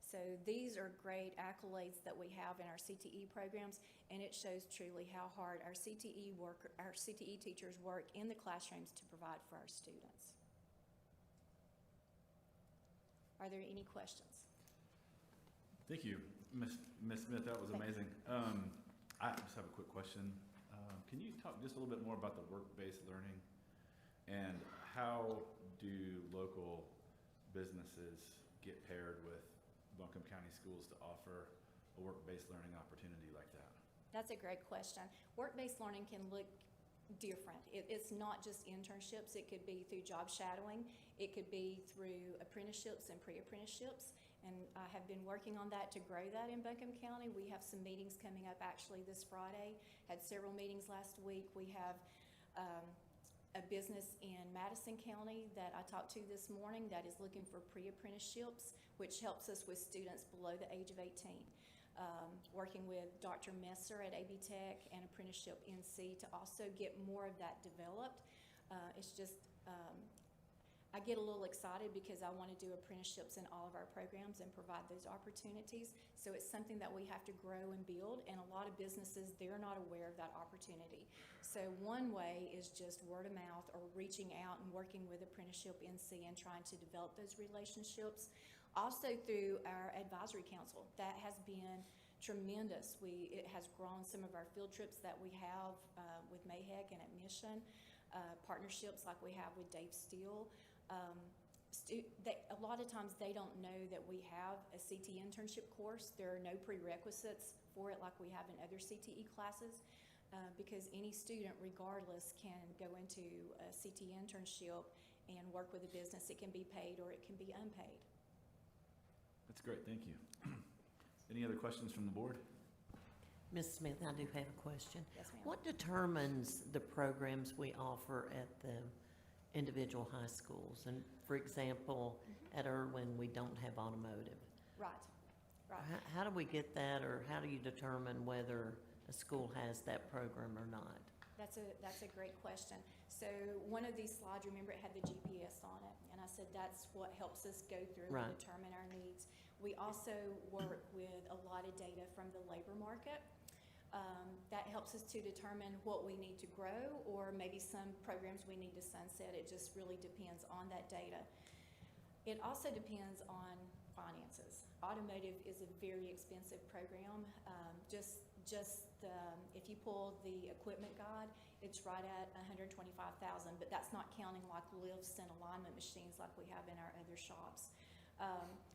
So these are great accolades that we have in our CTE programs, and it shows truly how hard our CTE teachers work in the classrooms to provide for our students. Are there any questions? Thank you, Ms. Smith. That was amazing. I just have a quick question. Can you talk just a little bit more about the work-based learning and how do local businesses get paired with Buncombe County Schools to offer a work-based learning opportunity like that? That's a great question. Work-based learning can look different. It's not just internships. It could be through job shadowing. It could be through apprenticeships and pre-apprenticeships. And I have been working on that to grow that in Buncombe County. We have some meetings coming up actually this Friday. Had several meetings last week. We have a business in Madison County that I talked to this morning that is looking for pre-apprenticeships, which helps us with students below the age of 18. Working with Dr. Messer at AB Tech and Apprenticeship NC to also get more of that developed. It's just, I get a little excited because I want to do apprenticeships in all of our programs and provide those opportunities. So it's something that we have to grow and build, and a lot of businesses, they're not aware of that opportunity. So one way is just word of mouth or reaching out and working with Apprenticeship NC and trying to develop those relationships. Also through our advisory council, that has been tremendous. It has grown some of our field trips that we have with Mayheck and at Mission, partnerships like we have with Dave Steele. A lot of times they don't know that we have a CTE internship course. There are no prerequisites for it like we have in other CTE classes because any student, regardless, can go into a CTE internship and work with a business. It can be paid or it can be unpaid. That's great, thank you. Any other questions from the board? Ms. Smith, I do have a question. Yes, ma'am. What determines the programs we offer at the individual high schools? And for example, at Irwin, we don't have automotive. Right, right. How do we get that, or how do you determine whether a school has that program or not? That's a great question. So one of these slides, remember, it had the GPS on it, and I said that's what helps us go through Right. and determine our needs. We also work with a lot of data from the labor market. That helps us to determine what we need to grow or maybe some programs we need to sunset. It just really depends on that data. It also depends on finances. Automotive is a very expensive program. If you pull the equipment guide, it's right at $125,000, but that's not counting like lifts and alignment machines like we have in our other shops.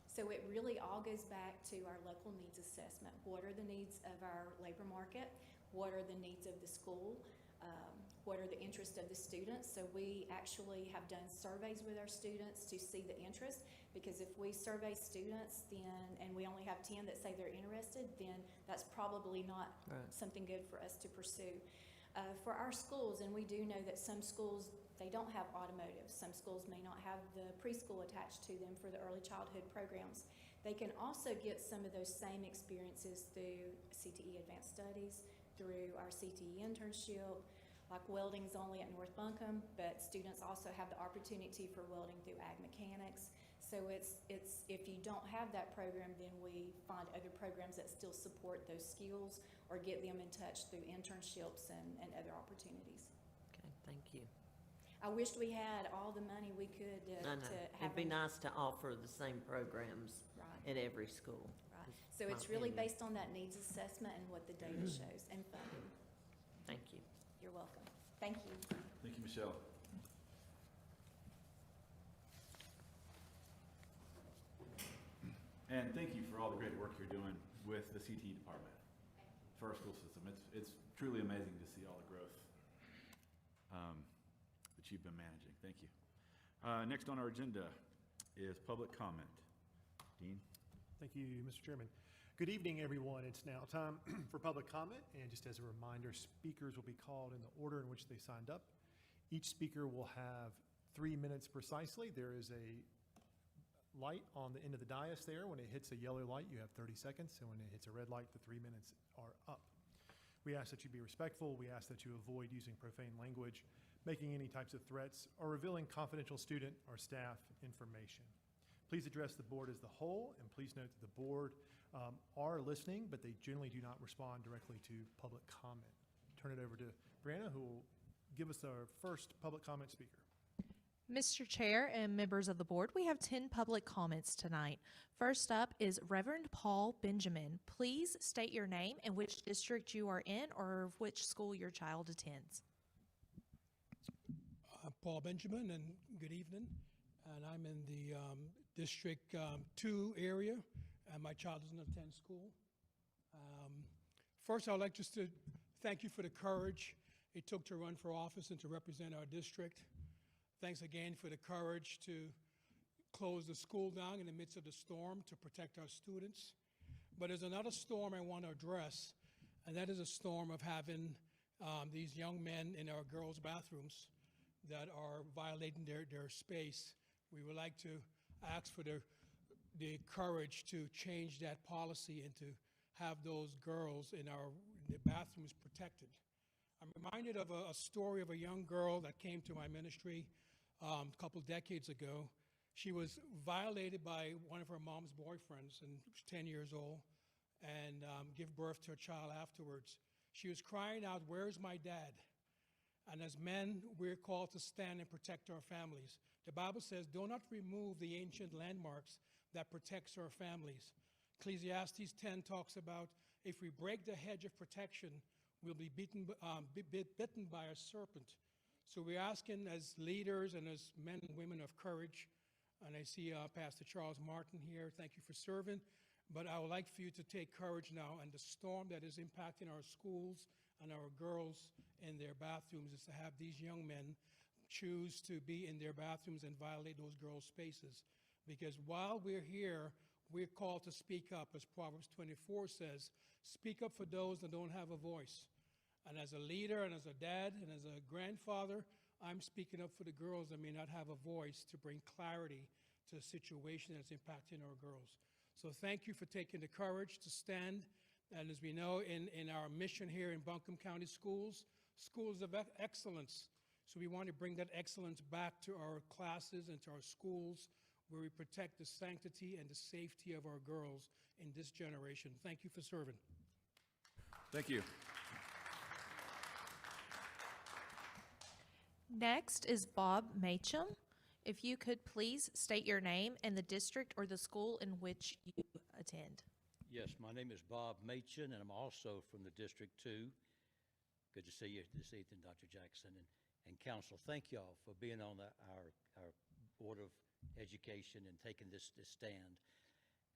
So it really all goes back to our local needs assessment. What are the needs of our labor market? What are the needs of the school? What are the interests of the students? So we actually have done surveys with our students to see the interest, because if we survey students and we only have 10 that say they're interested, then that's probably not Right. something good for us to pursue. For our schools, and we do know that some schools, they don't have automotive. Some schools may not have the preschool attached to them for the early childhood programs. They can also get some of those same experiences through CTE Advanced Studies, through our CTE internship, like welding's only at North Buncombe, but students also have the opportunity for welding through ag mechanics. So it's if you don't have that program, then we find other programs that still support those skills or get them in touch through internships and other opportunities. Okay, thank you. I wished we had all the money we could I know. to have. It'd be them. nice to offer the same programs Right. at every school. Right. is So my it's really opinion. based on that needs assessment and what the data shows and funding. Thank you. You're welcome. Thank you. Thank you, Michelle. And thank you for all the great work you're doing with the CTE department for our school system. It's truly amazing to see all the growth that you've been managing. Thank you. Next on our agenda, is public comment. Dean? Thank you, Mr. Chairman. Good evening, everyone. It's now time for public comment, and just as a reminder, speakers will be called in the order in which they signed up. Each speaker will have 3 minutes precisely. There is a light on the end of the dais there. When it hits a yellow light, you have 30 seconds, and when it hits a red light, the 3 minutes are up. We ask that you be respectful. We ask that you avoid using profane language, making any types of threats, or revealing confidential student or staff information. Please address the board as the whole, and please note that the board are listening, but they generally do not respond directly to public comment. Turn it over to Brianna, who will give us our first public comment speaker. Mr. Chair and members of the board, we have 10 public comments tonight. First up is Reverend Paul Benjamin. Please state your name and which district you are in or which school your child attends. Paul Benjamin, and good evening. And I'm in the District 2 area, and my child doesn't attend school. First, I'd like just to thank you for the courage it took to run for office and to represent our district. Thanks again for the courage to close the school down in the midst of the storm to protect our students. But there's another storm I want to address, and that is a storm of having these young men in our girls' bathrooms that are violating their space. We would like to ask for the courage to change that policy and to have those girls in the bathrooms protected. I'm reminded of a story of a young girl that came to my ministry a couple decades ago. She was violated by one of her mom's boyfriends, and she was 10 years old, and gave birth to a child afterwards. She was crying out, "Where's my dad?" And as men, we're called to stand and protect our families. The Bible says, "Do not remove the ancient landmarks that protects our families." Ecclesiastes 10 talks about if we break the hedge of protection, we'll be bitten by a serpent. So we're asking as leaders and as men and women of courage, and I see Pastor Charles Martin here, thank you for serving, but I would like for you to take courage now, and the storm that is impacting our schools and our girls in their bathrooms is to have these young men choose to be in their bathrooms and violate those girls' spaces. Because while we're here, we're called to speak up, as Proverbs 24 says, speak up for those that don't have a voice. And as a leader and as a dad and as a grandfather, I'm speaking up for the girls that may not have a voice to bring clarity to a situation that's impacting our girls. So thank you for taking the courage to stand. And as we know, in our mission here in Buncombe County Schools, schools of excellence. So we want to bring that excellence back to our classes and to our schools, where we protect the sanctity and the safety of our girls in this generation. Thank you for serving. Thank you. Next is Bob Macham. If you could please state your name and the district or the school in which you attend. Yes, my name is Bob Machin, and I'm also from the District 2. Good to see you this evening, Dr. Jackson, and council. Thank y'all for being on our Board of Education and taking this stand.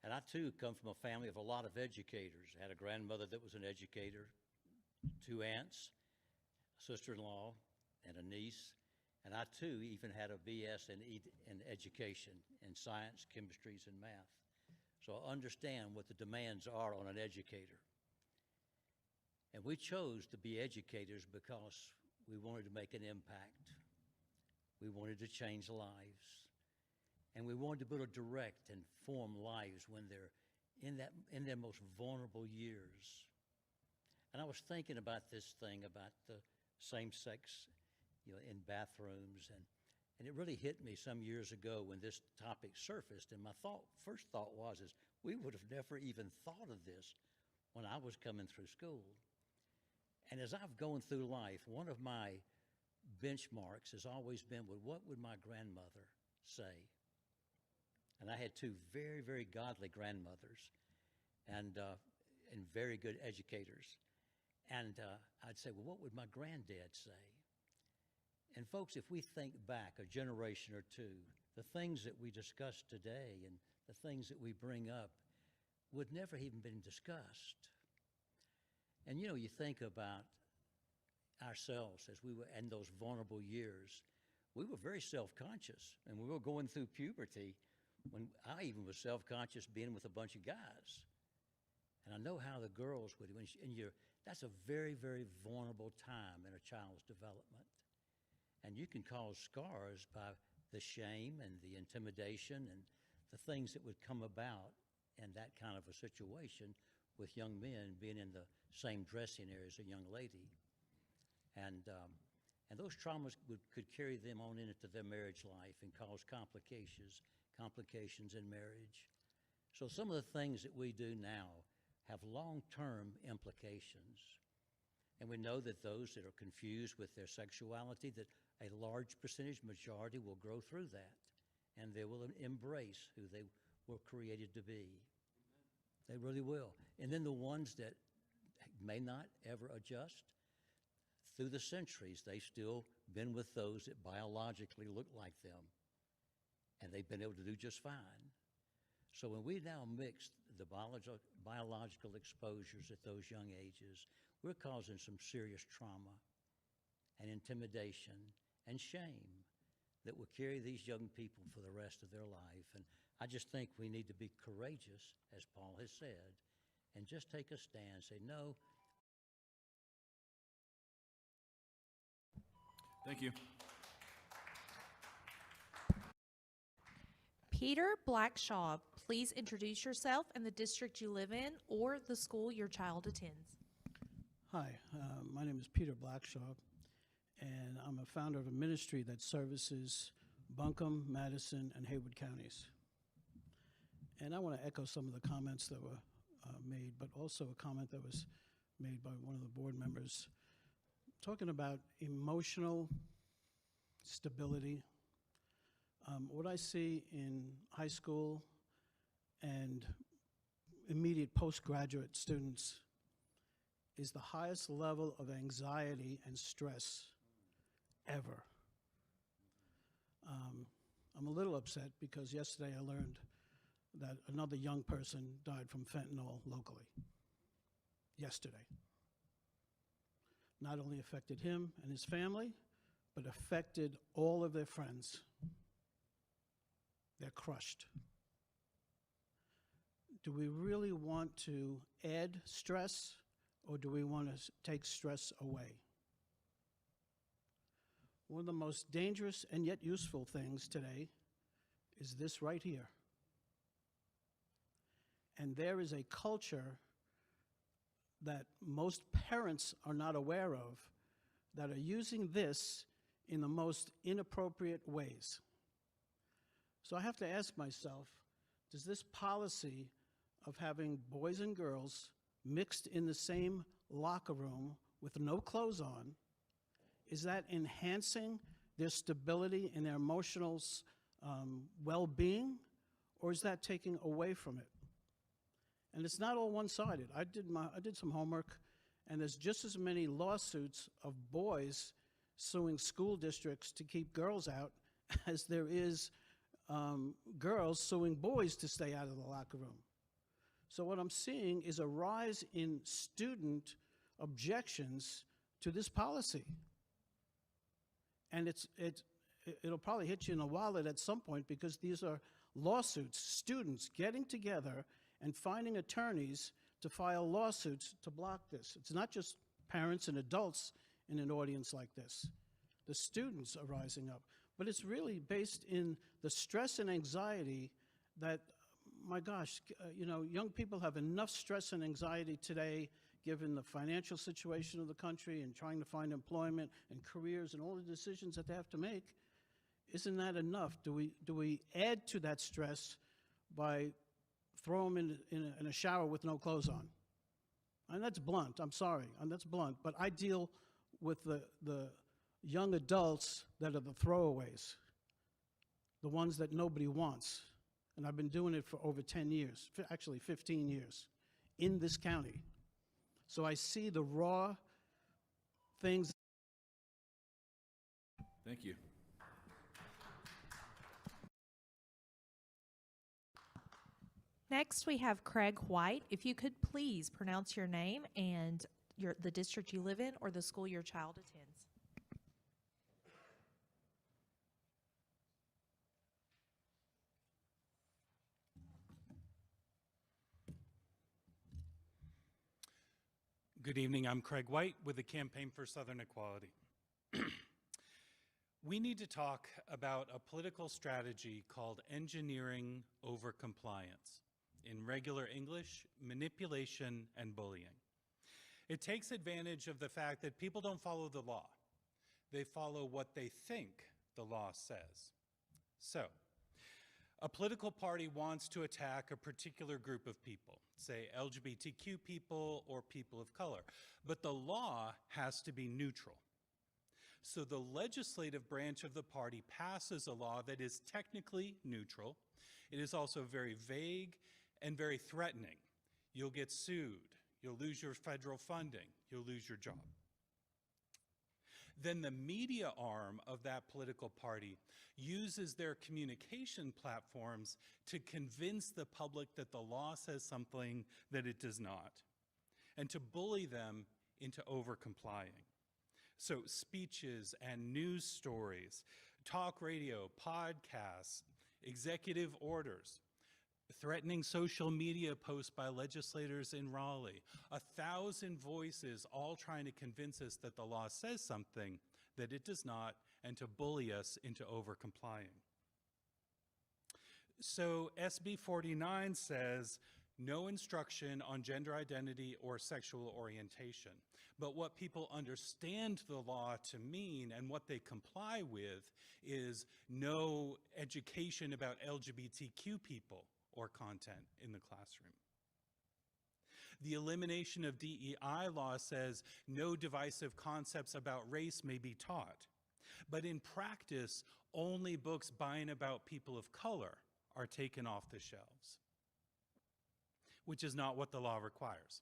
And I, too, come from a family of a lot of educators. I had a grandmother that was an educator, 2 aunts, a sister-in-law, and a niece. And I, too, even had a BS in education, in science, chemistries, and math. So I understand what the demands are on an educator. And we chose to be educators because we wanted to make an impact. We wanted to change lives. And we wanted to be able to direct and form lives when they're in their most vulnerable years. And I was thinking about this thing about the same-sex, in bathrooms, and it really hit me some years ago when this topic surfaced, and my first thought was we would have never even thought of this when I was coming through school. And as I've gone through life, one of my benchmarks has always been, well, what would my grandmother say? And I had 2 very, very godly grandmothers and very good educators. And I'd say, well, what would my granddad say? And folks, if we think back a generation or 2, the things that we discuss today and the things that we bring up would never even been discussed. And you think about ourselves as we were in those vulnerable years. We were very self-conscious, and we were going through puberty. when I even was self-conscious being with a bunch of guys. And I know how the girls would, that's a very, very vulnerable time in a child's development. And you can cause scars by the shame and the intimidation and the things that would come about in that kind of a situation with young men being in the same dressing area as a young lady. And those traumas could carry them on into their marriage life and cause complications in marriage. So some of the things that we do now have long-term implications. And we know that those that are confused with their sexuality, that a large percentage, majority, will grow through that, and they will embrace who they were created to be. They really will. And then the ones that may not ever adjust, through the centuries, they've still been with those that biologically look like them, and they've been able to do just fine. So when we now mix the biological exposures at those young ages, we're causing some serious trauma and intimidation and shame that will carry these young people for the rest of their life. And I just think we need to be courageous, as Paul has said, and just take a stand, say, no. Thank you. Peter Blackshaw, please introduce yourself and the district you live in or the school your child attends. Hi, my name is Peter Blackshaw, and I'm a founder of a ministry that services Buncombe, Madison, and Haywood counties. And I want to echo some of the comments that were made, but also a comment that was made by one of the board members talking about emotional stability. What I see in high school and immediate postgraduate students is the highest level of anxiety and stress ever. I'm a little upset because yesterday I learned that another young person died from fentanyl locally. Yesterday. Not only affected him and his family, but affected all of their friends. They're crushed. Do we really want to add stress, or do we want to take stress away? One of the most dangerous and yet useful things today is this right here. And there is a culture that most parents are not aware of that are using this in the most inappropriate ways. So I have to ask myself, does this policy of having boys and girls mixed in the same locker room with no clothes on, is that enhancing their stability and their emotional well-being, or is that taking away from it? And it's not all one-sided. I did some homework, and there's just as many lawsuits of boys suing school districts to keep girls out as there is girls suing boys to stay out of the locker room. So what I'm seeing is a rise in student objections to this policy. And it'll probably hit you in the wallet at some point, because these are lawsuits, students getting together and finding attorneys to file lawsuits to block this. It's not just parents and adults in an audience like this. The students are rising up. But it's really based in the stress and anxiety that, my gosh, young people have enough stress and anxiety today, given the financial situation of the country and trying to find employment and careers and all the decisions that they have to make. Isn't that enough? Do we add to that stress by throwing them in a shower with no clothes on? And that's blunt, I'm sorry, and that's blunt, but I deal with the young adults that are the throwaways, the ones that nobody wants. And I've been doing it for over 10 years, actually 15 years, in this county. So I see the raw things. Thank you. Next, we have Craig White. If you could please pronounce your name and the district you live in or the school your child attends. Good evening. I'm Craig White with the Campaign for Southern Equality. We need to talk about a political strategy called engineering over compliance. In regular English, manipulation and bullying. It takes advantage of the fact that people don't follow the law. They follow what they think the law says. So, a political party wants to attack a particular group of people, say LGBTQ people or people of color, but the law has to be neutral. So the legislative branch of the party passes a law that is technically neutral. It is also very vague and very threatening. You'll get sued, you'll lose your federal funding, you'll lose your job. Then the media arm of that political party uses their communication platforms to convince the public that the law says something that it does not, and to bully them into over-complying. So speeches and news stories, talk radio, podcasts, executive orders, threatening social media posts by legislators in Raleigh, 1,000 voices all trying to convince us that the law says something that it does not, and to bully us into over-complying. So SB 49 says no instruction on gender identity or sexual orientation. But what people understand the law to mean and what they comply with is no education about LGBTQ people or content in the classroom. The elimination of DEI law says no divisive concepts about race may be taught. But in practice, only books by and about people of color are taken off the shelves, which is not what the law requires.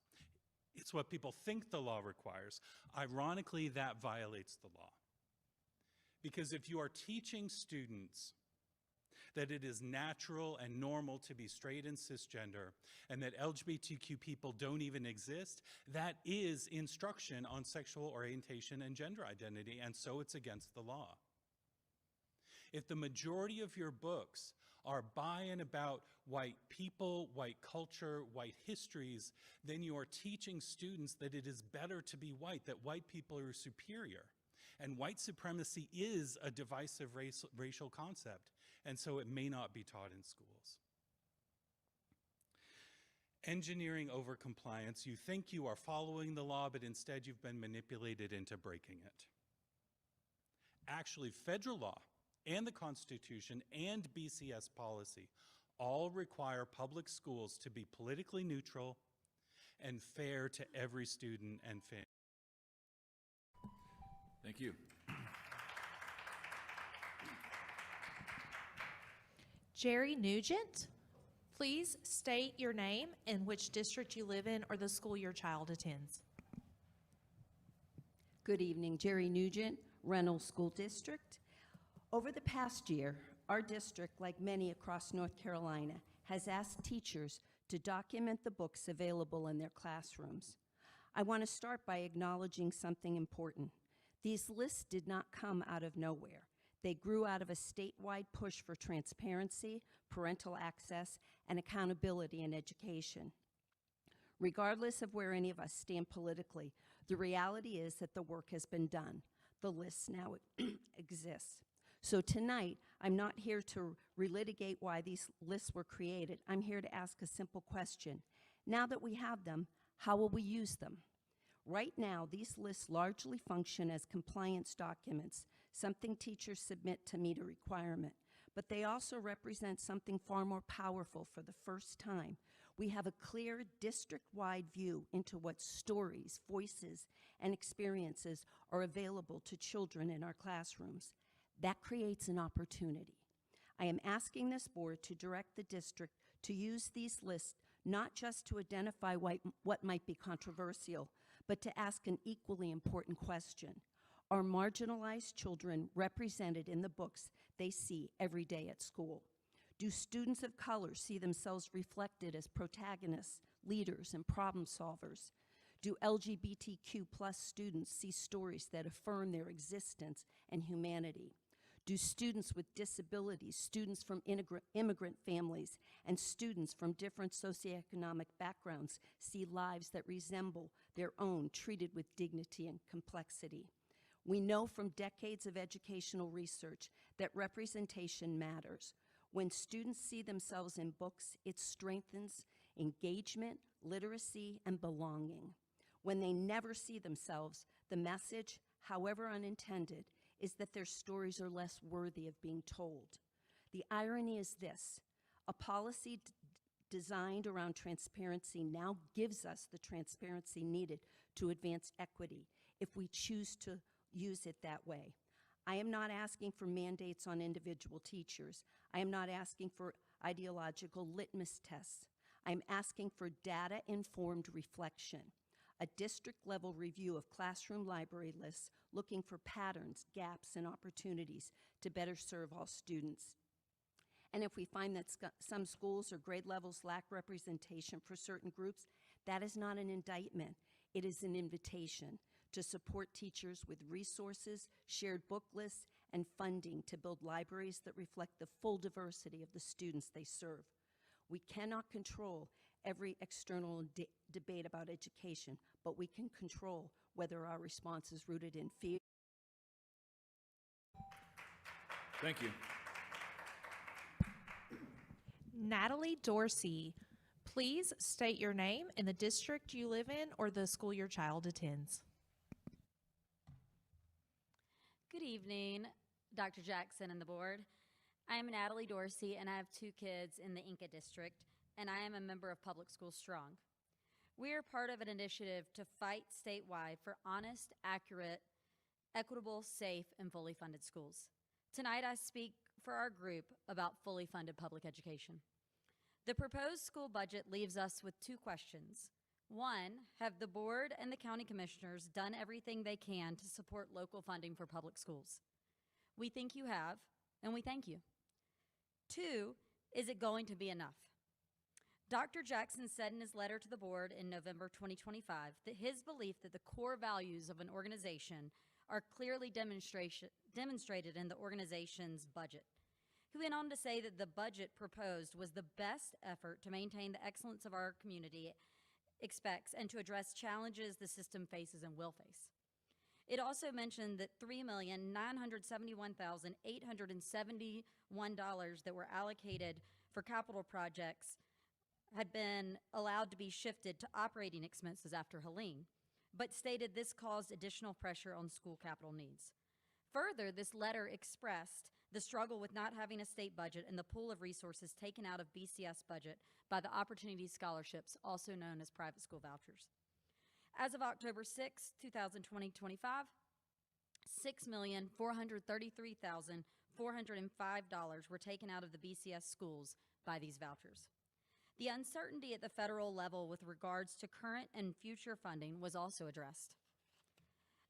It's what people think the law requires. Ironically, that violates the law. Because if you are teaching students that it is natural and normal to be straight and cisgender, and that LGBTQ people don't even exist, that is instruction on sexual orientation and gender identity, and so it's against the law. If the majority of your books are by and about white people, white culture, white histories, then you are teaching students that it is better to be white, that white people are superior. And white supremacy is a divisive racial concept, and so it may not be taught in schools. Engineering over compliance, you think you are following the law, but instead you've been manipulated into breaking it. Actually, federal law and the Constitution and BCS policy all require public schools to be politically neutral and fair to every student and family. Thank you. Jerry Nugent, please state your name and which district you live in or the school your child attends. Good evening, Jerry Nugent, Reynolds School District. Over the past year, our district, like many across North Carolina, has asked teachers to document the books available in their classrooms. I want to start by acknowledging something important. These lists did not come out of nowhere. They grew out of a statewide push for transparency, parental access, and accountability in education. Regardless of where any of us stand politically, the reality is that the work has been done. The lists now exist. So tonight, I'm not here to relitigate why these lists were created. I'm here to ask a simple question. Now that we have them, how will we use them? Right now, these lists largely function as compliance documents, something teachers submit to meet a requirement. But they also represent something far more powerful. For the first time, we have a clear district-wide view into what stories, voices, and experiences are available to children in our classrooms. That creates an opportunity. I am asking this board to direct the district to use these lists not just to identify what might be controversial, but to ask an equally important question. Are marginalized children represented in the books they see every day at school? Do students of color see themselves reflected as protagonists, leaders, and problem solvers? Do LGBTQ+ students see stories that affirm their existence and humanity? Do students with disabilities, students from immigrant families, and students from different socioeconomic backgrounds see lives that resemble their own, treated with dignity and complexity? We know from decades of educational research that representation matters. When students see themselves in books, it strengthens engagement, literacy, and belonging. When they never see themselves, the message, however unintended, is that their stories are less worthy of being told. The irony is this: a policy designed around transparency now gives us the transparency needed to advance equity if we choose to use it that way. I am not asking for mandates on individual teachers. I am not asking for ideological litmus tests. I'm asking for data-informed reflection, a district-level review of classroom library lists looking for patterns, gaps, and opportunities to better serve all students. And if we find that some schools or grade levels lack representation for certain groups, that is not an indictment. It is an invitation to support teachers with resources, shared book lists, and funding to build libraries that reflect the full diversity of the students they serve. We cannot control every external debate about education, but we can control whether our response is rooted in fear. Thank you. Natalie Dorsey, please state your name and the district you live in or the school your child attends. Good evening, Dr. Jackson and the board. I am Natalie Dorsey, and I have 2 kids in the Inca district, and I am a member of Public Schools Strong. We are part of an initiative to fight statewide for honest, accurate, equitable, safe, and fully funded schools. Tonight, I speak for our group about fully funded public education. The proposed school budget leaves us with 2 questions. 1, have the board and the county commissioners done everything they can to support local funding for public schools? We think you have, and we thank you. 2, is it going to be enough? Dr. Jackson said in his letter to the board in November 2025 that his belief that the core values of an organization are clearly demonstrated in the organization's budget. He went on to say that the budget proposed was the best effort to maintain the excellence of our community expects and to address challenges the system faces and will face. It also mentioned that $3,971,871 that were allocated for capital projects had been allowed to be shifted to operating expenses after Helene, but stated this caused additional pressure on school capital needs. Further, this letter expressed the struggle with not having a state budget and the pool of resources taken out of BCS budget by the Opportunity Scholarships, also known as private school vouchers. As of October 6, 2025, $6,433,405 were taken out of the BCS schools by these vouchers. The uncertainty at the federal level with regards to current and future funding was also addressed.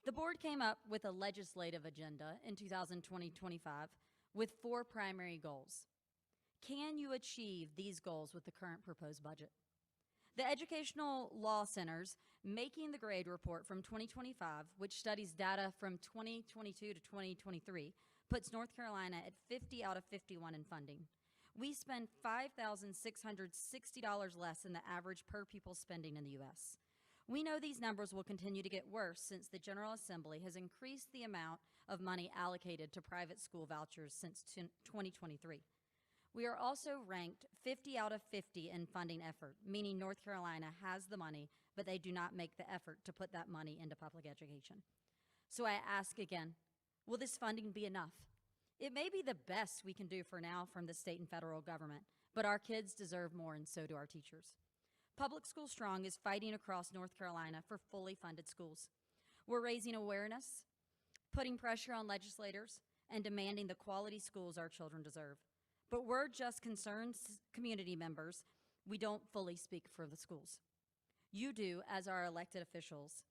The board came up with a legislative agenda in 2020-25 with 4 primary goals. Can you achieve these goals with the current proposed budget? The Educational Law Center's Making the Grade report from 2025, which studies data from 2022 to 2023, puts North Carolina at 50 out of 51 in funding. We spend $5,660 less than the average per pupil spending in the U.S. We know these numbers will continue to get worse since the General Assembly has increased the amount of money allocated to private school vouchers since 2023. We are also ranked 50 out of 50 in funding effort, meaning North Carolina has the money, but they do not make the effort to put that money into public education. So I ask again, will this funding be enough? It may be the best we can do for now from the state and federal government, but our kids deserve more, and so do our teachers. Public School Strong is fighting across North Carolina for fully funded schools. We're raising awareness, putting pressure on legislators, and demanding the quality schools our children deserve. But we're just concerned community members. We don't fully speak for the schools. You do as our elected officials.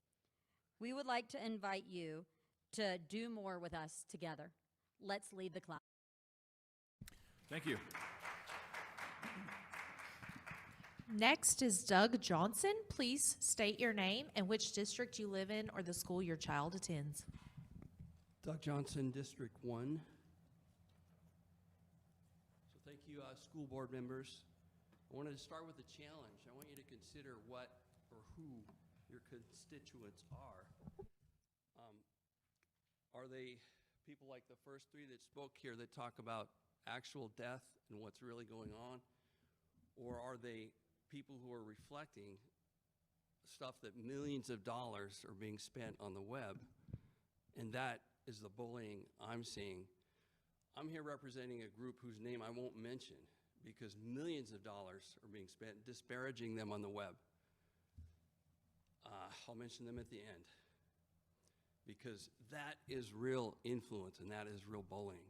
We would like to invite you to do more with us together. Let's lead the class. Thank you. Next is Doug Johnson. Please state your name and which district you live in or the school your child attends. Doug Johnson, District 1. you, school board members. I wanted to start with a challenge. I want you to consider what or who your constituents are. Are they people like the first three that spoke here that talk about actual death and what's really going on? Or are they people who are reflecting stuff that millions of dollars are being spent on the web? And that is the bullying I'm seeing. I'm here representing a group whose name I won't mention because millions of dollars are being spent disparaging them on the web. I'll mention them at the end because that is real influence and that is real bullying.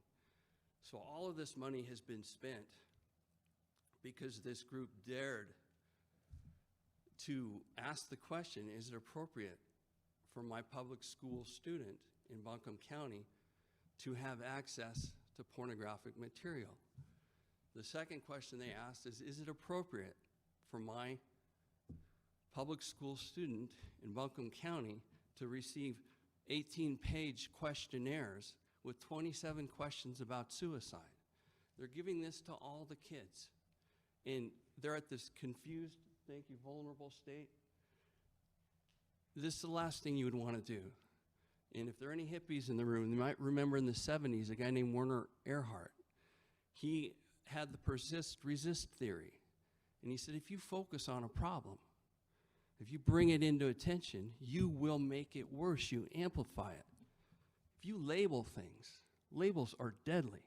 So all of this money has been spent because this group dared to ask the question, is it appropriate for my public school student in Buncombe County to have access to pornographic material? The second question they asked is it appropriate for my public school student in Buncombe County to receive 18-page questionnaires with 27 questions about suicide? They're giving this to all the kids. And they're at this confused, thank you, vulnerable state. This is the last thing you would want to do. And if there are any hippies in the room, you might remember in the 70s, a guy named Werner Erhard. He had the persist-resist theory. And he said, if you focus on a problem, if you bring it into attention, you will make it worse. You amplify it. If you label things, labels are deadly.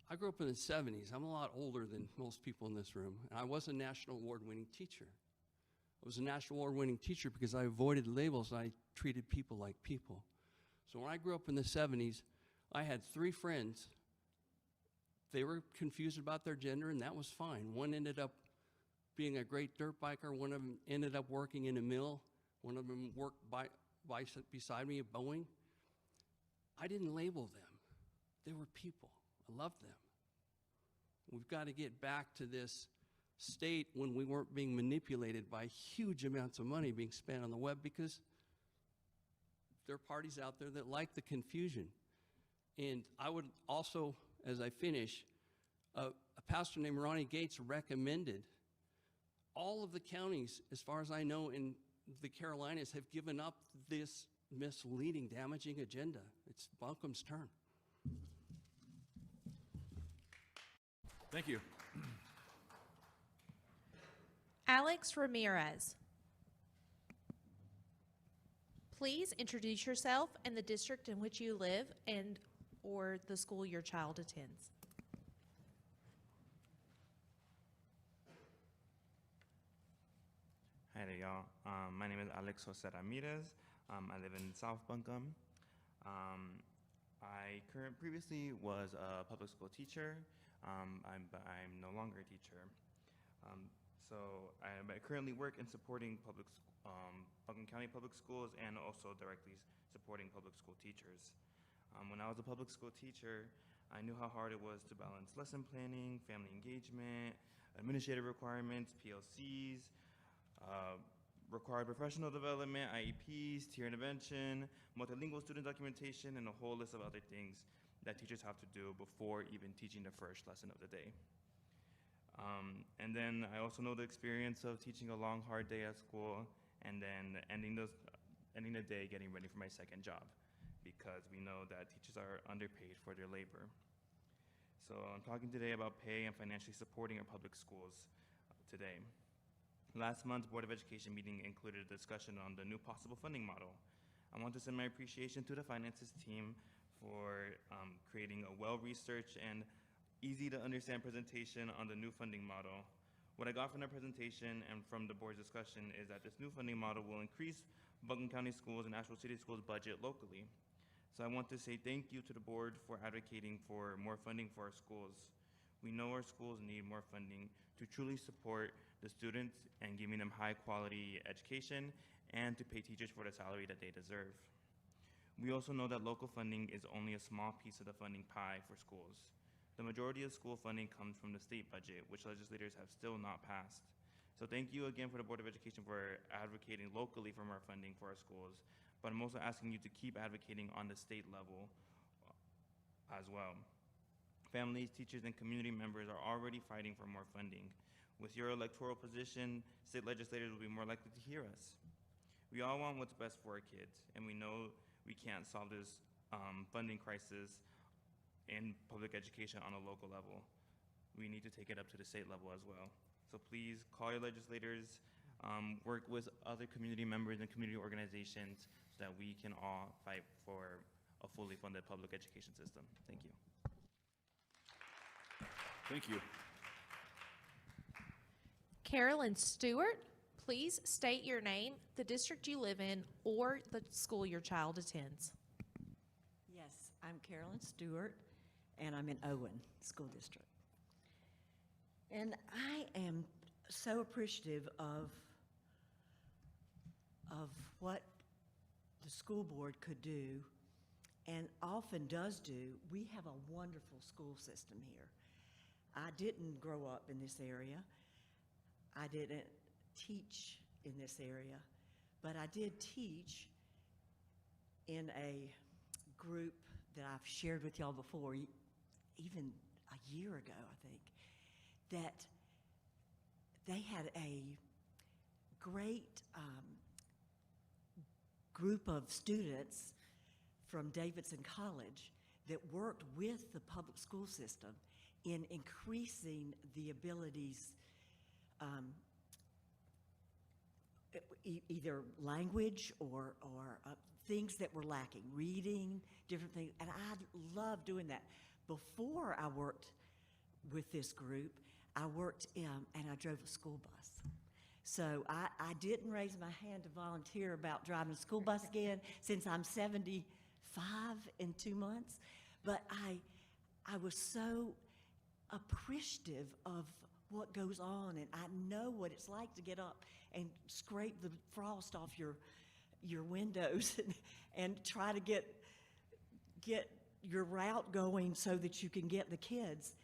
I grew up in the 70s. I'm a lot older than most people in this room. And I was a national award-winning teacher. I was a national award-winning teacher because I avoided labels and I treated people like people. So when I grew up in the 70s, I had 3 friends. They were confused about their gender, and that was fine. One ended up being a great dirt biker. One of them ended up working in a mill. One of them worked beside me at Boeing. I didn't label them. They were people. I loved them. We've got to get back to this state when we weren't being manipulated by huge amounts of money being spent on the web, because there are parties out there that like the confusion. And I would also, as I finish, a pastor named Ronnie Gates recommended all of the counties, as far as I know, in the Carolinas have given up this misleading, damaging agenda. It's Buncombe's turn. Thank you. Alex Ramirez. Please introduce yourself and the district in which you live and or the school your child attends. Hi there, y'all. My name is Alex Jose Ramirez. I live in South Buncombe. I previously was a public school teacher. I'm no longer a teacher. So I currently work in supporting Buncombe County public schools and also directly supporting public school teachers. When I was a public school teacher, I knew how hard it was to balance lesson planning, family engagement, administrative requirements, PLCs, required professional development, IEPs, tier intervention, multilingual student documentation, and a whole list of other things that teachers have to do before even teaching the first lesson of the day. And then I also know the experience of teaching a long, hard day at school and then ending the day getting ready for my second job, because we know that teachers are underpaid for their labor. So I'm talking today about pay and financially supporting our public schools today. Last month's Board of Education meeting included a discussion on the new possible funding model. I want to send my appreciation to the finances team for creating a well-researched and easy to understand presentation on the new funding model. What I got from the presentation and from the board's discussion is that this new funding model will increase Buncombe County Schools and Asheville City Schools budget locally. So I want to say thank you to the board for advocating for more funding for our schools. We know our schools need more funding to truly support the students and giving them high quality education and to pay teachers for the salary that they deserve. We also know that local funding is only a small piece of the funding pie for schools. The majority of school funding comes from the state budget, which legislators have still not passed. So thank you again for the Board of Education for advocating locally for more funding for our schools, but I'm also asking you to keep advocating on the state level as well. families, teachers, and community members are already fighting for more funding. With your electoral position, state legislators will be more likely to hear us. We all want what's best for our kids, and we know we can't solve this funding crisis in public education on a local level. We need to take it up to the state level as well. So please call your legislators, work with other community members and community organizations so that we can all fight for a fully funded public education system. Thank you. Thank you. Carolyn Stewart, please state your name, the district you live in, or the school your child attends. Yes, I'm Carolyn Stewart, and I'm in Owen School District. And I am so appreciative of what the school board could do, and often does do. We have a wonderful school system here. I didn't grow up in this area. I didn't teach in this area, but I did teach in a group that I've shared with y'all before, even a year ago, I think, that they had a great group of students from Davidson College that worked with the public school system in increasing the abilities, either language or things that were lacking, reading, different things. And I love doing that. Before I worked with this group, I worked and I drove a school bus. So I didn't raise my hand to volunteer about driving a school bus again since I'm 75 in 2 months. But I was so appreciative of what goes on, and I know what it's like to get up and scrape the frost off your windows and try to get your route going so that you can get the kids.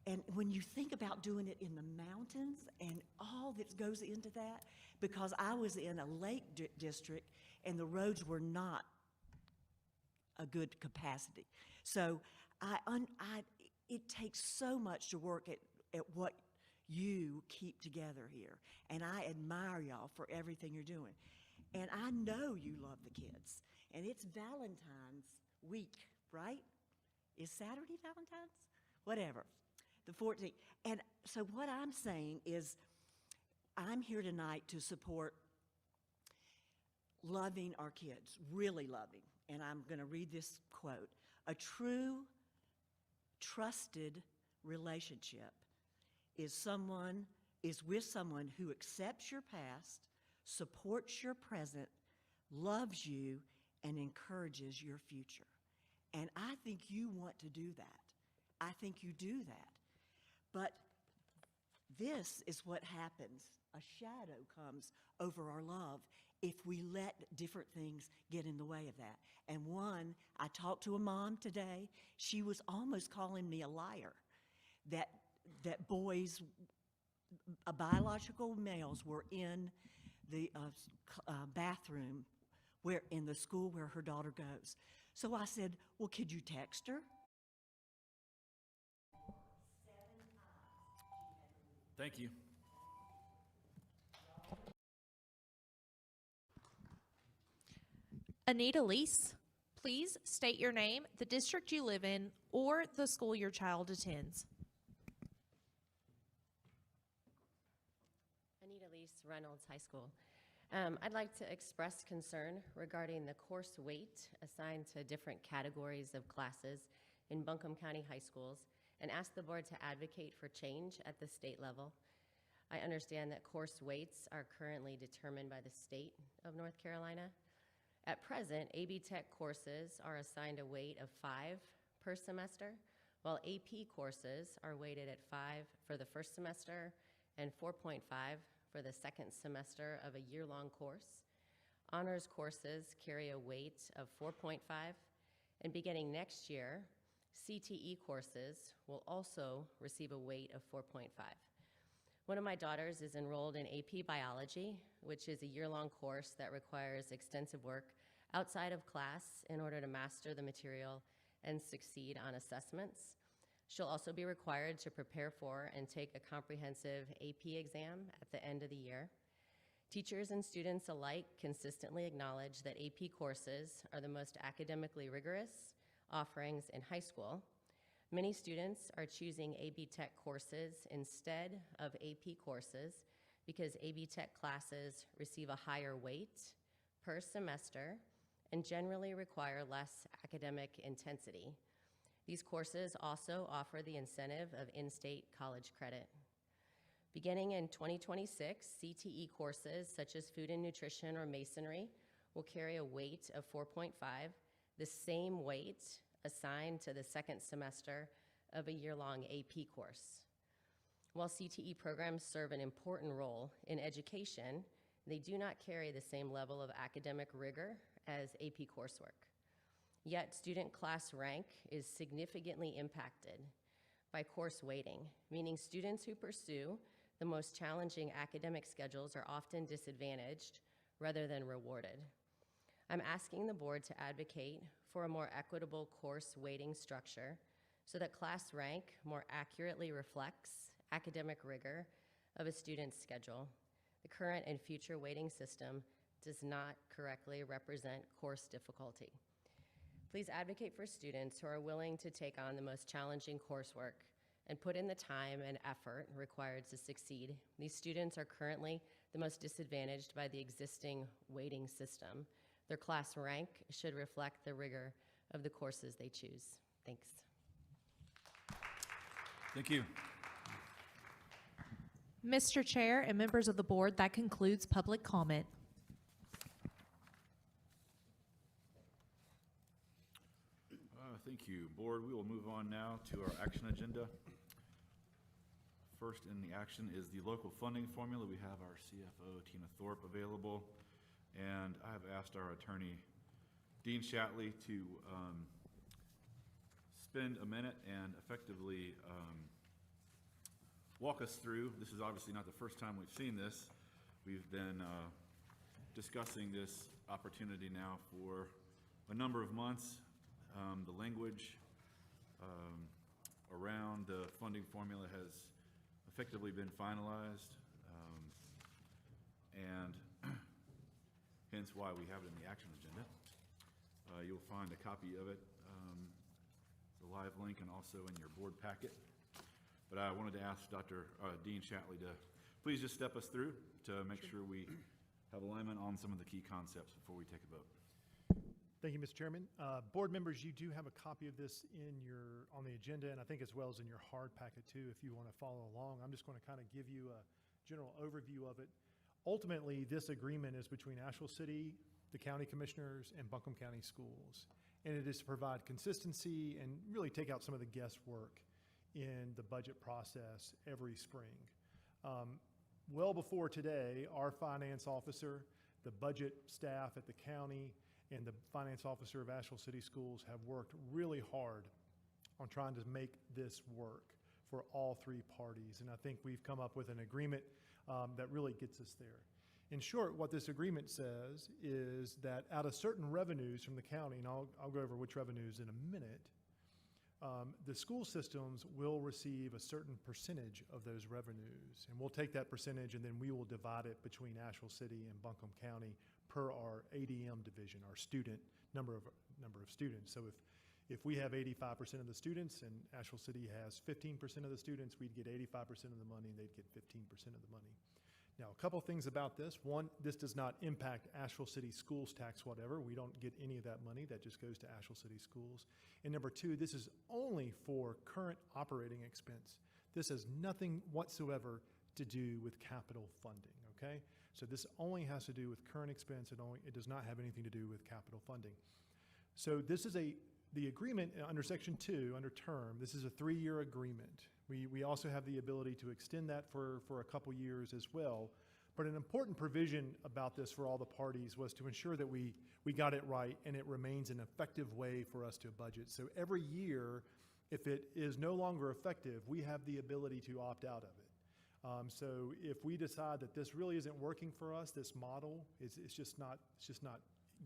And when you think about doing it in the mountains and all that goes into that, because I was in a lake district and the roads were not a good capacity. So it takes so much to work at what you keep together here. And I admire y'all for everything you're doing. And I know you love the kids. And it's Valentine's week, right? Is Saturday Valentine's? Whatever. The 14th. And so what I'm saying is I'm here tonight to support loving our kids, really loving. And I'm going to read this quote. A true, trusted relationship is with someone who accepts your past, supports your present, loves you, and encourages your future. And I think you want to do that. I think you do that. But this is what happens. A shadow comes over our love if we let different things get in the way of that. And one, I talked to a mom today. She was almost calling me a liar, that boys, biological males were in the bathroom in the school where her daughter goes. So I said, well, could you text her? Thank you. Anita Lease, please state your name, the district you live in, or the school your child attends. Anita Lease, Reynolds High School. I'd like to express concern regarding the course weight assigned to different categories of classes in Buncombe County high schools and ask the board to advocate for change at the state level. I understand that course weights are currently determined by the state of North Carolina. At present, AB Tech courses are assigned a weight of 5 per semester, while AP courses are weighted at 5 for the first semester and 4.5 for the second semester of a year-long course. Honors courses carry a weight of 4.5, and beginning next year, CTE courses will also receive a weight of 4.5. One of my daughters is enrolled in AP Biology, which is a year-long course that requires extensive work outside of class in order to master the material and succeed on assessments. She'll also be required to prepare for and take a comprehensive AP exam at the end of the year. Teachers and students alike consistently acknowledge that AP courses are the most academically rigorous offerings in high school. Many students are choosing AB Tech courses instead of AP courses because AB Tech classes receive a higher weight per semester and generally require less academic intensity. These courses also offer the incentive of in-state college credit. Beginning in 2026, CTE courses such as food and nutrition or masonry will carry a weight of 4.5, the same weight assigned to the second semester of a year-long AP course. While CTE programs serve an important role in education, they do not carry the same level of academic rigor as AP coursework. Yet, student class rank is significantly impacted by course weighting, meaning students who pursue the most challenging academic schedules are often disadvantaged rather than rewarded. I'm asking the board to advocate for a more equitable course weighting structure so that class rank more accurately reflects academic rigor of a student's schedule. The current and future weighting system does not correctly represent course difficulty. Please advocate for students who are willing to take on the most challenging coursework and put in the time and effort required to succeed. These students are currently the most disadvantaged by the existing weighting system. Their class rank should reflect the rigor of the courses they choose. Thanks. Thank you. Mr. Chair and members of the board, that concludes public comment. Thank you, board. We will move on now to our action agenda. First in the action is the local funding formula. We have our CFO, Tina Thorpe, available, and I have asked our attorney, Dean Shatley, to spend a minute and effectively walk us through. This is obviously not the first time we've seen this. We've been discussing this opportunity now for a number of months. The language around the funding formula has effectively been finalized, and hence why we have it in the action agenda. You'll find a copy of it, the live link, and also in your board packet. But I wanted to ask Dean Shatley to please just step us through to make sure we have alignment on some of the key concepts before we take a vote. Thank you, Mr. Chairman. Board members, you do have a copy of this on the agenda, and I think as well as in your hard packet too, if you want to follow along. I'm just going to kind of give you a general overview of it. Ultimately, this agreement is between Asheville City, the county commissioners, and Buncombe County Schools. And it is to provide consistency and really take out some of the guesswork in the budget process every spring. Well before today, our finance officer, the budget staff at the county, and the finance officer of Asheville City Schools have worked really hard on trying to make this work for all three parties. And I think we've come up with an agreement that really gets us there. In short, what this agreement says is that out of certain revenues from the county, and I'll go over which revenues in a minute, the school systems will receive a certain percentage of those revenues. And we'll take that percentage and then we will divide it between Asheville City and Buncombe County per our ADM division, our number of students. So if we have 85% of the students and Asheville City has 15% of the students, we'd get 85% of the money and they'd get 15% of the money. Now, a couple things about this. One, this does not impact Asheville City Schools tax whatever. We don't get any of that money. That just goes to Asheville City Schools. And number two, this is only for current operating expense. This has nothing whatsoever to do with capital funding, okay? So this only has to do with current expense. It does not have anything to do with capital funding. So this is the agreement under Section 2, under term, this is a 3-year agreement. We also have the ability to extend that for a couple years as well. But an important provision about this for all the parties was to ensure that we got it right and it remains an effective way for us to budget. So every year, if it is no longer effective, we have the ability to opt out of it. So if we decide that this really isn't working for us, this model, it's just not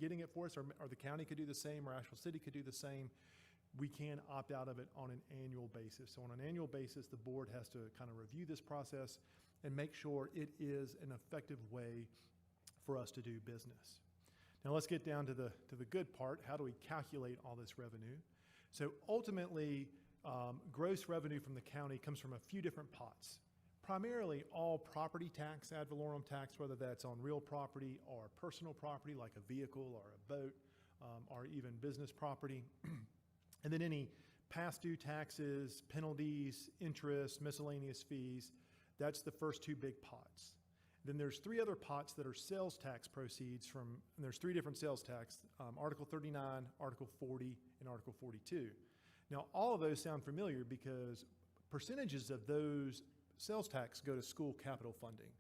getting it for us, or the county could do the same, or Asheville City could do the same, we can opt out of it on an annual basis. So on an annual basis, the board has to kind of review this process and make sure it is an effective way for us to do business. Now let's get down to the good part. How do we calculate all this revenue? So ultimately, gross revenue from the county comes from a few different pots. Primarily all property tax, ad valorem tax, whether that's on real property or personal property like a vehicle or a boat, or even business property. And then any past due taxes, penalties, interest, miscellaneous fees, that's the first two big pots. Then there's three other pots that are sales tax proceeds from, and there's three different sales tax, Article 39, Article 40, and Article 42. Now, all of those sound familiar because percentages of those sales tax go to school capital funding.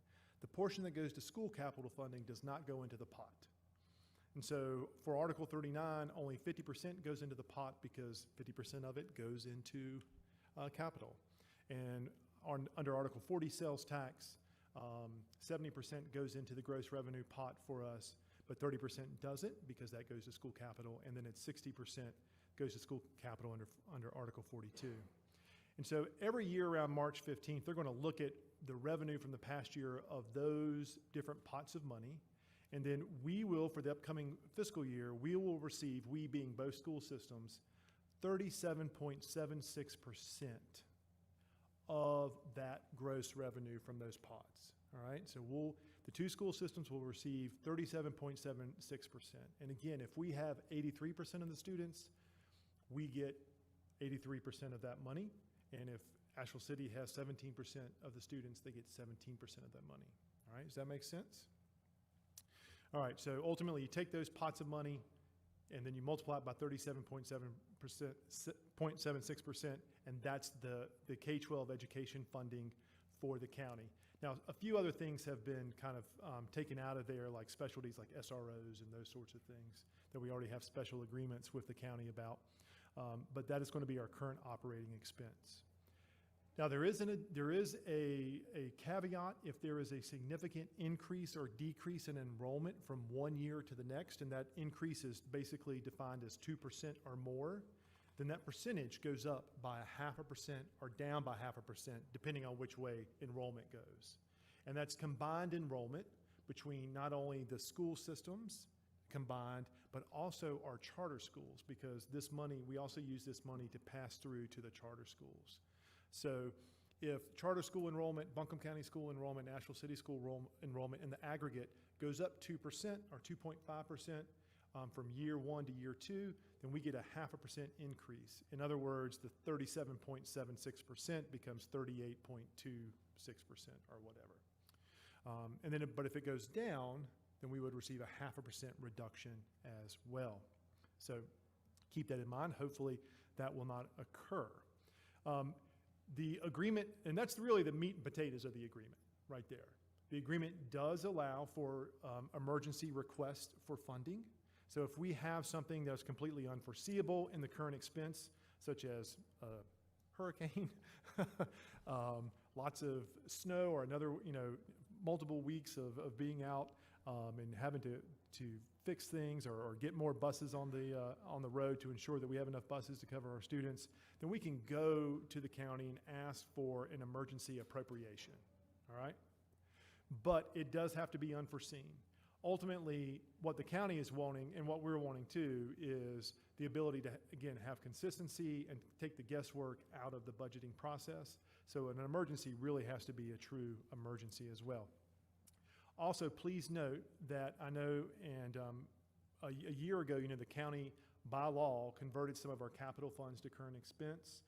The portion that goes to school capital funding does not go into the pot. And so for Article 39, only 50% goes into the pot because 50% of it goes into capital. And under Article 40 sales tax, 70% goes into the gross revenue pot for us, but 30% doesn't because that goes to school capital, and then it's 60% goes to school capital under Article 42. And so every year around March 15th, they're going to look at the revenue from the past year of those different pots of money, and then we will, for the upcoming fiscal year, we will receive, we being both school systems, 37.76% of that gross revenue from those pots. All right, so the two school systems will receive 37.76%. And again, if we have 83% of the students, we get 83% of that money. And if Asheville City has 17% of the students, they get 17% of that money. All right, does that make sense? All right, so ultimately you take those pots of money and then you multiply it by 37.76%, and that's the K-12 education funding for the county. Now, a few other things have been kind of taken out of there, like specialties like SROs and those sorts of things that we already have special agreements with the county about. But that is going to be our current operating expense. Now, there is a caveat if there is a significant increase or decrease in enrollment from one year to the next, and that increase is basically defined as 2% or more, then that percentage goes up by 0.5% or down by 0.5%, depending on which way enrollment goes. And that's combined enrollment between not only the school systems combined, but also our charter schools, because this money, we also use this money to pass through to the charter schools. So if charter school enrollment, Buncombe County school enrollment, Asheville City school enrollment in the aggregate goes up 2% or 2.5%, from year one to year two, then we get a 0.5% increase. In other words, the 37.76% becomes 38.26% or whatever. But if it goes down, then we would receive a 0.5% reduction as well. So keep that in mind. Hopefully that will not occur. The agreement, and that's really the meat and potatoes of the agreement right there. The agreement does allow for emergency requests for funding. So if we have something that's completely unforeseeable in the current expense, such as a hurricane, lots of snow, or another, multiple weeks of being out and having to fix things or get more buses on the road to ensure that we have enough buses to cover our students, then we can go to the county and ask for an emergency appropriation, all right? But it does have to be unforeseen. Ultimately, what the county is wanting and what we're wanting too is the ability to, again, have consistency and take the guesswork out of the budgeting process. So an emergency really has to be a true emergency as well. Also, please note that I know, and a year ago, the county by law converted some of our capital funds to current expense.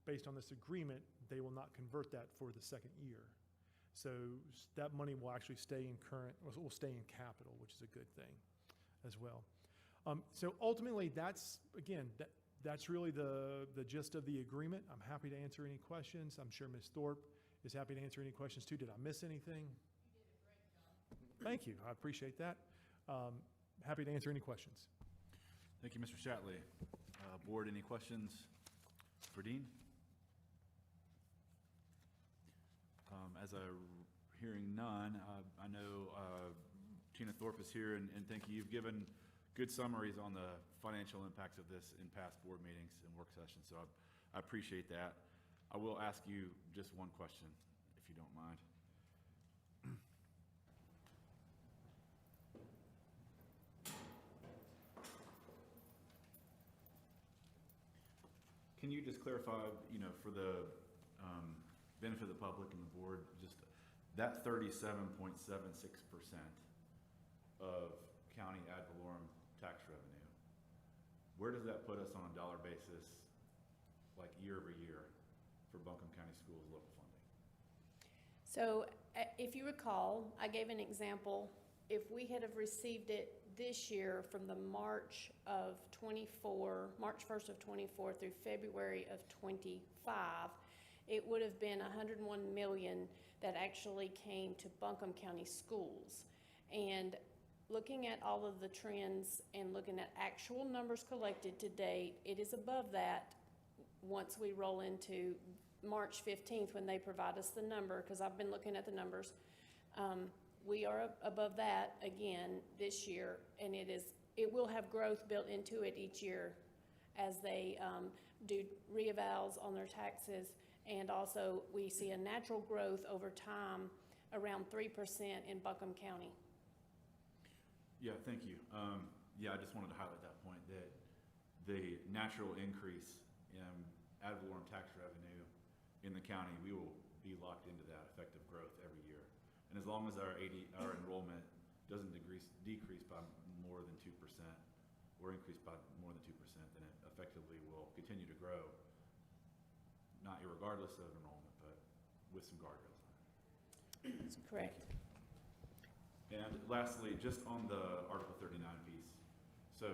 Based on this agreement, they will not convert that for the second year. So that money will actually stay in will stay in capital, which is a good thing as well. So ultimately, that's really the gist of the agreement. I'm happy to answer any questions. I'm sure Ms. Thorpe is happy to answer any questions too. Did I miss anything? Thank you. I appreciate that. Happy to answer any questions. Thank you, Mr. Shatley. Board, any questions for Dean? As I'm hearing none, I know Tina Thorpe is here, and thank you. You've given good summaries on the financial impacts of this in past board meetings and work sessions, so I appreciate that. I will ask you just one question, if you don't mind. Can you just clarify, for the benefit of the public and the board, just that 37.76% of county ad valorem tax revenue, where does that put us on a dollar basis, like year over year, for Buncombe County Schools local funding? So if you recall, I gave an example. If we had have received it this year from the March 1st of 24 through February of 25, it would have been 101 million that actually came to Buncombe County Schools. And looking at all of the trends and looking at actual numbers collected to date, it is above that once we roll into March 15th when they provide us the number, because I've been looking at the numbers. We are above that again this year, and it will have growth built into it each year as they do reevals on their taxes, and also we see a natural growth over time around 3% in Buncombe County. Yeah, thank you. I just wanted to highlight that point, that the natural increase in ad valorem tax revenue in the county, we will be locked into that effective growth every year. And as long as our enrollment doesn't decrease by more than 2% or increase by more than 2%, then it effectively will continue to grow, not irregardless of enrollment, but with some guardrails on it. That's correct. And lastly, just on the Article 39 piece. So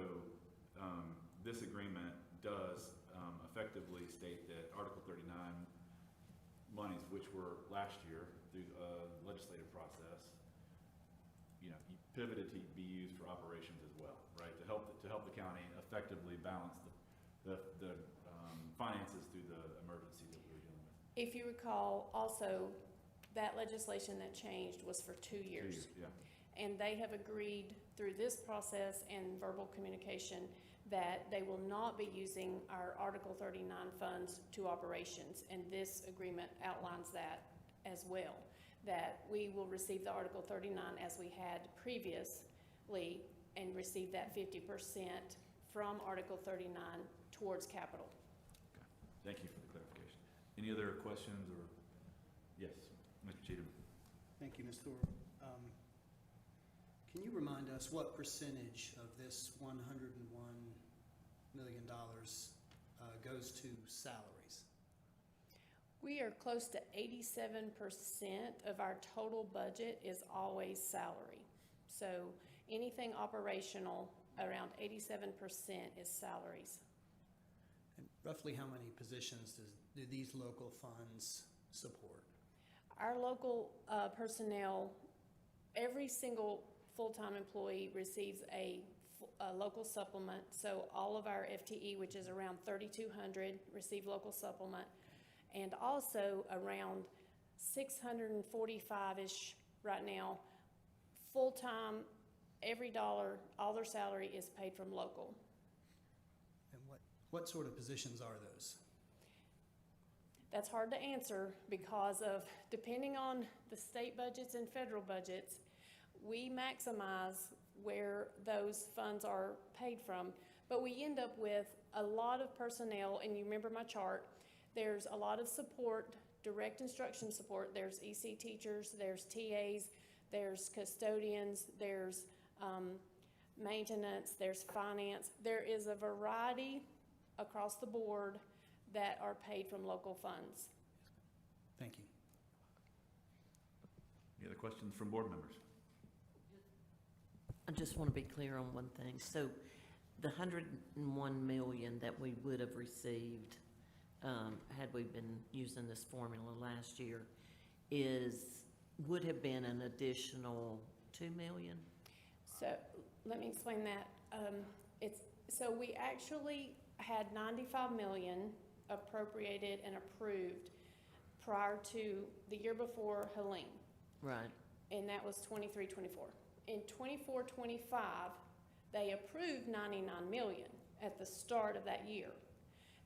this agreement does effectively state that Article 39 monies, which were last year through legislative process, pivoted to be used for operations as well, right? To help the county effectively balance the finances through the emergency that we were dealing with. If you recall, also, that legislation that changed was for 2 years. 2 years, yeah. And they have agreed through this process and verbal communication that they will not be using our Article 39 funds to operations. And this agreement outlines that as well, that we will receive the Article 39 as we had previously and receive that 50% from Article 39 towards capital. Okay. Thank you for the clarification. Any other questions or? Yes, Mr. Cheatham. Thank you, Ms. Thor. Can you remind us what percentage of this $101 million goes to salaries? We are close to 87% of our total budget is always salary. So anything operational, around 87% is salaries. And roughly how many positions do these local funds support? Our local personnel, every single full-time employee receives a local supplement. So all of our FTE, which is around 3,200, receive local supplement. And also around 645-ish right now, full-time, every dollar, all their salary is paid from local. And what sort of positions are those? That's hard to answer because of, depending on the state budgets and federal budgets, we maximize where those funds are paid from. But we end up with a lot of personnel, and you remember my chart, there's a lot of support, direct instruction support. There's EC teachers, there's TAs, there's custodians, there's maintenance, there's finance. There is a variety across the board that are paid from local funds. Thank you. Any other questions from board members? I just want to be clear on one thing. So the 101 million that we would have received had we been using this formula last year would have been an additional 2 million? So let me explain that. So we actually had 95 million appropriated and approved prior to the year before Helene. Right. And that was 23-24. In 24-25, They approved 99 million at the start of that year.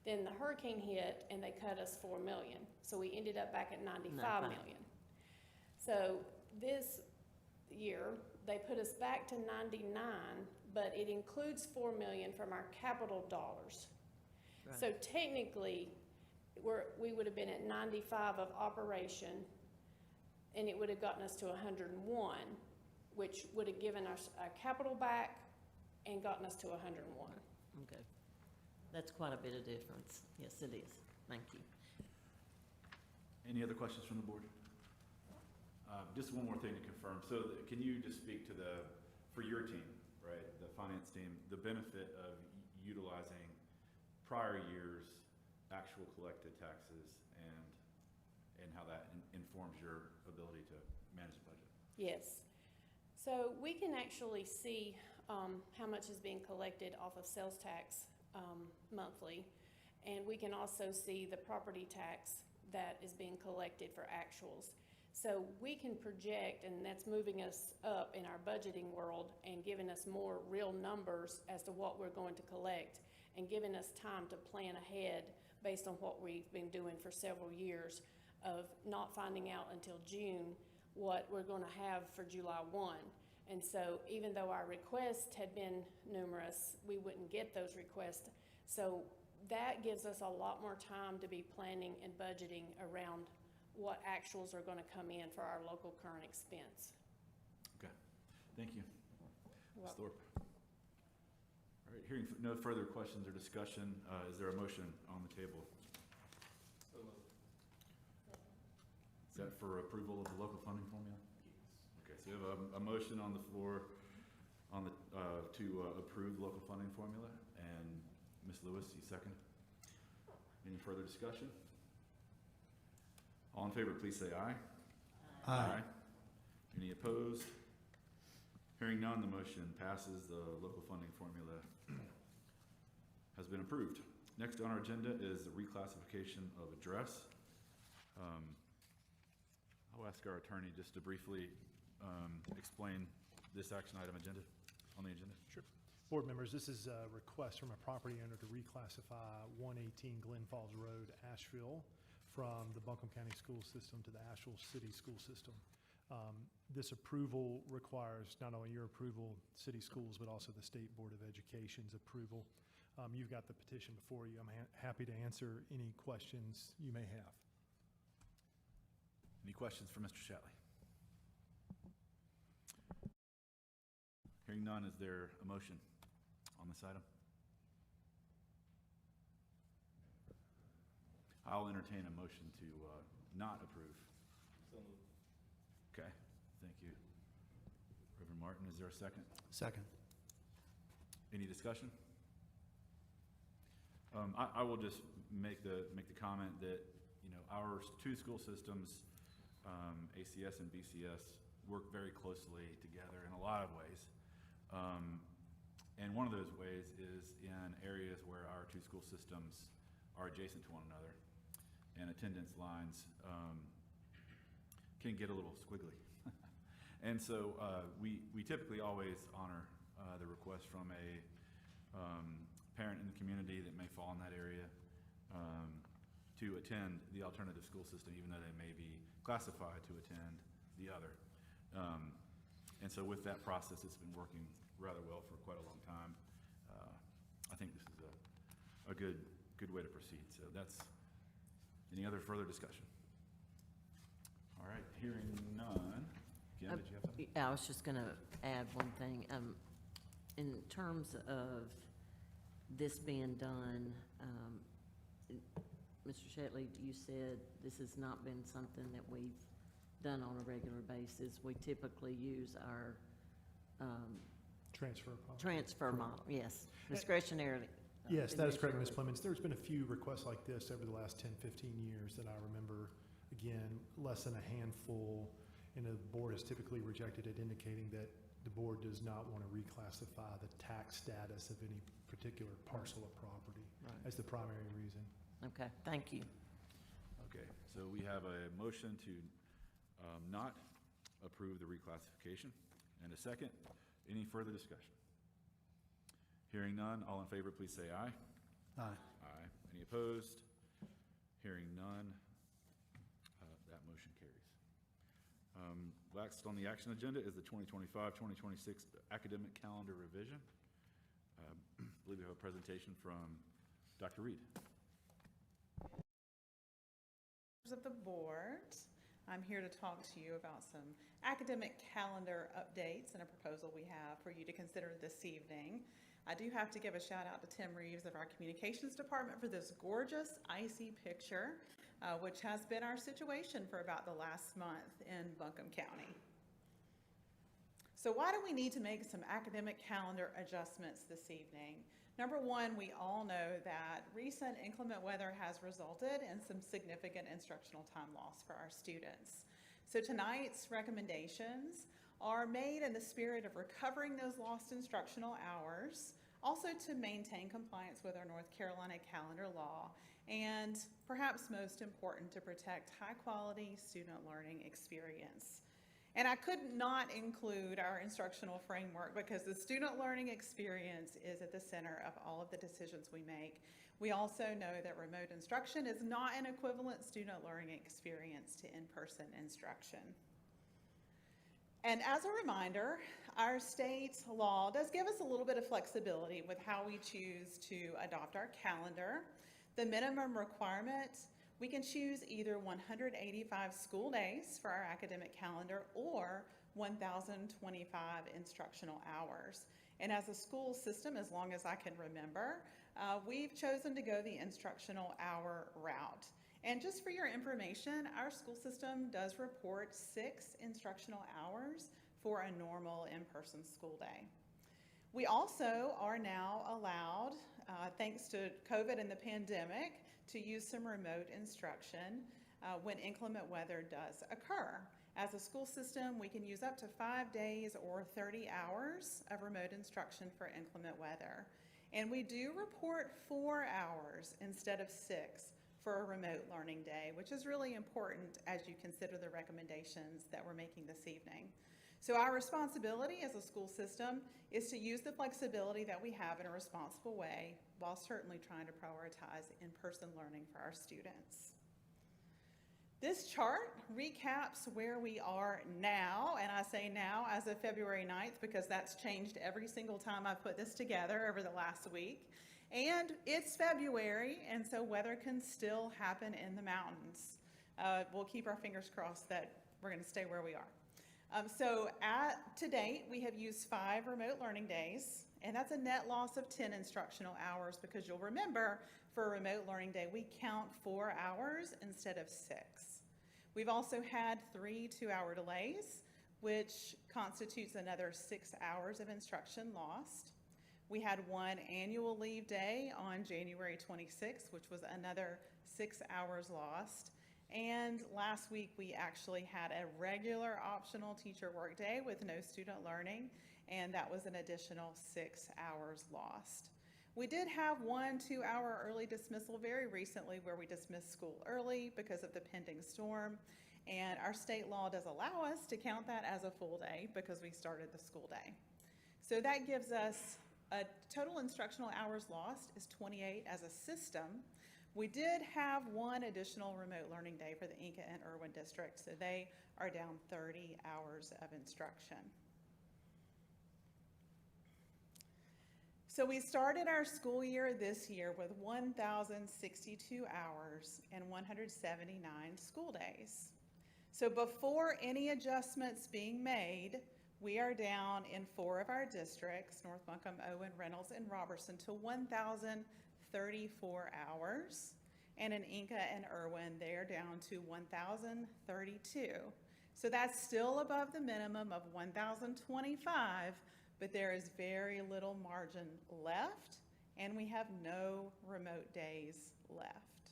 Then the hurricane hit and they cut us 4 million. So we ended up back at 95 million. So this year, they put us back to 99, but it includes 4 million from our capital dollars. Right. So technically, we would have been at 95 of operation, and it would have gotten us to 101, which would have given us our capital back and gotten us to 101. Okay. That's quite a bit of difference. Yes, it is. Thank you. Any other questions from the board? Just one more thing to confirm. So can you just speak to for your team, right, the finance team, the benefit of utilizing prior year's actual collected taxes and how that informs your ability to manage the budget? Yes. So we can actually see how much is being collected off of sales tax monthly, and we can also see the property tax that is being collected for actuals. So we can project, and that's moving us up in our budgeting world and giving us more real numbers as to what we're going to collect and giving us time to plan ahead based on what we've been doing for several years of not finding out until June what we're going to have for July 1. And so even though our requests had been numerous, we wouldn't get those requests. So that gives us a lot more time to be planning and budgeting around what actuals are going to come in for our local current expense. Okay, thank you. Well, Ms. Thorpe. All right, hearing no further questions or discussion, is there a motion on the table? Is that for approval of the local funding formula? Okay, so we have a motion on the floor to approve the local funding formula, and Ms. Lewis, you second. Any further discussion? All in favor, please say aye. Aye. Any opposed? Hearing none, the motion passes. The local funding formula has been approved. Next on our agenda is the reclassification of address. I'll ask our attorney just to briefly explain this action item on the agenda. Sure. Board members, this is a request from a property owner to reclassify 118 Glen Falls Road, Asheville, from the Buncombe County School System to the Asheville City School System. This approval requires not only your approval, city schools, but also the State Board of Education's approval. You've got the petition before you. I'm happy to answer any questions you may have. Any questions for Mr. Shatley? Hearing none, is there a motion on this item? I'll entertain a motion to not approve. Okay, thank you. Reverend Martin, is there a second? Second. Any discussion? I will just make the comment that, you know, our two school systems, ACS and BCS, work very closely together in a lot of ways. And one of those ways is in areas where our two school systems are adjacent to one another, and attendance lines can get a little squiggly. And so we typically always honor the request from a parent in the community that may fall in that area to attend the alternative school system, even though they may be classified to attend the other. And so with that process, it's been working rather well for quite a long time. I think this is a good way to proceed. So that's, any other further discussion? All right, hearing none. Kim, did you have something? I was just going to add one thing. In terms of this being done, Mr. Shetley, you said this has not been something that we've done on a regular basis. We typically use our transfer model, yes, discretionarily. Yes, that is correct, Ms. Clemens. There's been a few requests like this over the last 10, 15 years that I remember. Again, less than a handful, and the board has typically rejected it, indicating that the board does not want to reclassify the tax status of any particular parcel of property as the primary reason. Okay, thank you. Okay, so we have a motion to not approve the reclassification, and a second. Any further discussion? Hearing none, all in favor, please say aye. Aye. Aye. Any opposed? Hearing none, that motion carries. Last on the action agenda is the 2025-2026 academic calendar revision. I believe we have a presentation from Dr. Reed. Members of the board, I'm here to talk to you about some academic calendar updates and a proposal we have for you to consider this evening. I do have to give a shout out to Tim Reeves of our communications department for this gorgeous icy picture, which has been our situation for about the last month in Buncombe County. So why do we need to make some academic calendar adjustments this evening? Number one, we all know that recent inclement weather has resulted in some significant instructional time loss for our students. So tonight's recommendations are made in the spirit of recovering those lost instructional hours, also to maintain compliance with our North Carolina calendar law, and perhaps most important, to protect high-quality student learning experience. And I could not include our instructional framework because the student learning experience is at the center of all of the decisions we make. We also know that remote instruction is not an equivalent student learning experience to in-person instruction. And as a reminder, our state law does give us a little bit of flexibility with how we choose to adopt our calendar. The minimum requirement, we can choose either 185 school days for our academic calendar or 1,025 instructional hours. And as a school system, as long as I can remember, we've chosen to go the instructional hour route. And just for your information, our school system does report 6 instructional hours for a normal in-person school day. We also are now allowed, thanks to COVID and the pandemic, to use some remote instruction when inclement weather does occur. As a school system, we can use up to 5 days or 30 hours of remote instruction for inclement weather. And we do report 4 hours instead of 6 for a remote learning day, which is really important as you consider the recommendations that we're making this evening. So our responsibility as a school system is to use the flexibility that we have in a responsible way while certainly trying to prioritize in-person learning for our students. This chart recaps where we are now, and I say now as of February 9th because that's changed every single time I've put this together over the last week. And it's February, and so weather can still happen in the mountains. We'll keep our fingers crossed that we're going to stay where we are. To date, we have used 5 remote learning days, and that's a net loss of 10 instructional hours because you'll remember for a remote learning day, we count 4 hours instead of 6. We've also had 3 2-hour delays, which constitutes another 6 hours of instruction lost. We had 1 annual leave day on January 26th, which was another 6 hours lost. And last week, we actually had a regular optional teacher work day with no student learning, and that was an additional 6 hours lost. We did have 1 2-hour early dismissal very recently where we dismissed school early because of the pending storm, and our state law does allow us to count that as a full day because we started the school day. So that gives us a total instructional hours lost is 28 as a system. We did have 1 additional remote learning day for the Inca and Irwin district, so they are down 30 hours of instruction. So we started our school year this year with 1,062 hours and 179 school days. So before any adjustments being made, we are down in 4 of our districts, North Buncombe, Owen, Reynolds, and Robertson, to 1,034 hours. And in Inca and Irwin, they're down to 1,032. So that's still above the minimum of 1,025, but there is very little margin left, and we have no remote days left.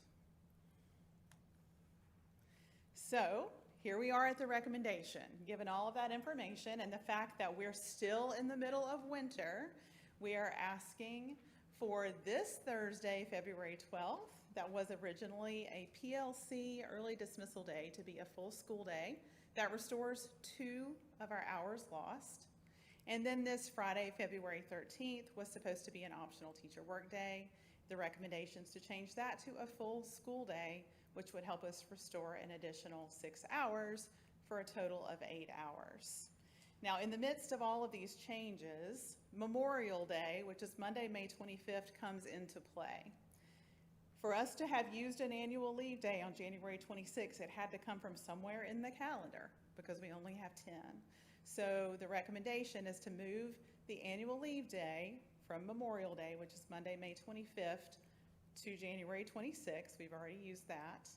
So here we are at the recommendation. Given all of that information and the fact that we're still in the middle of winter, we are asking for this Thursday, February 12th, that was originally a PLC early dismissal day, to be a full school day that restores 2 of our hours lost. And then this Friday, February 13th, was supposed to be an optional teacher workday. The recommendations to change that to a full school day, which would help us restore an additional 6 hours for a total of 8 hours. Now, in the midst of all of these changes, Memorial Day, which is Monday, May 25th, comes into play. For us to have used an annual leave day on January 26th, it had to come from somewhere in the calendar because we only have 10. So the recommendation is to move the annual leave day from Memorial Day, which is Monday, May 25th, to January 26th. We've already used that.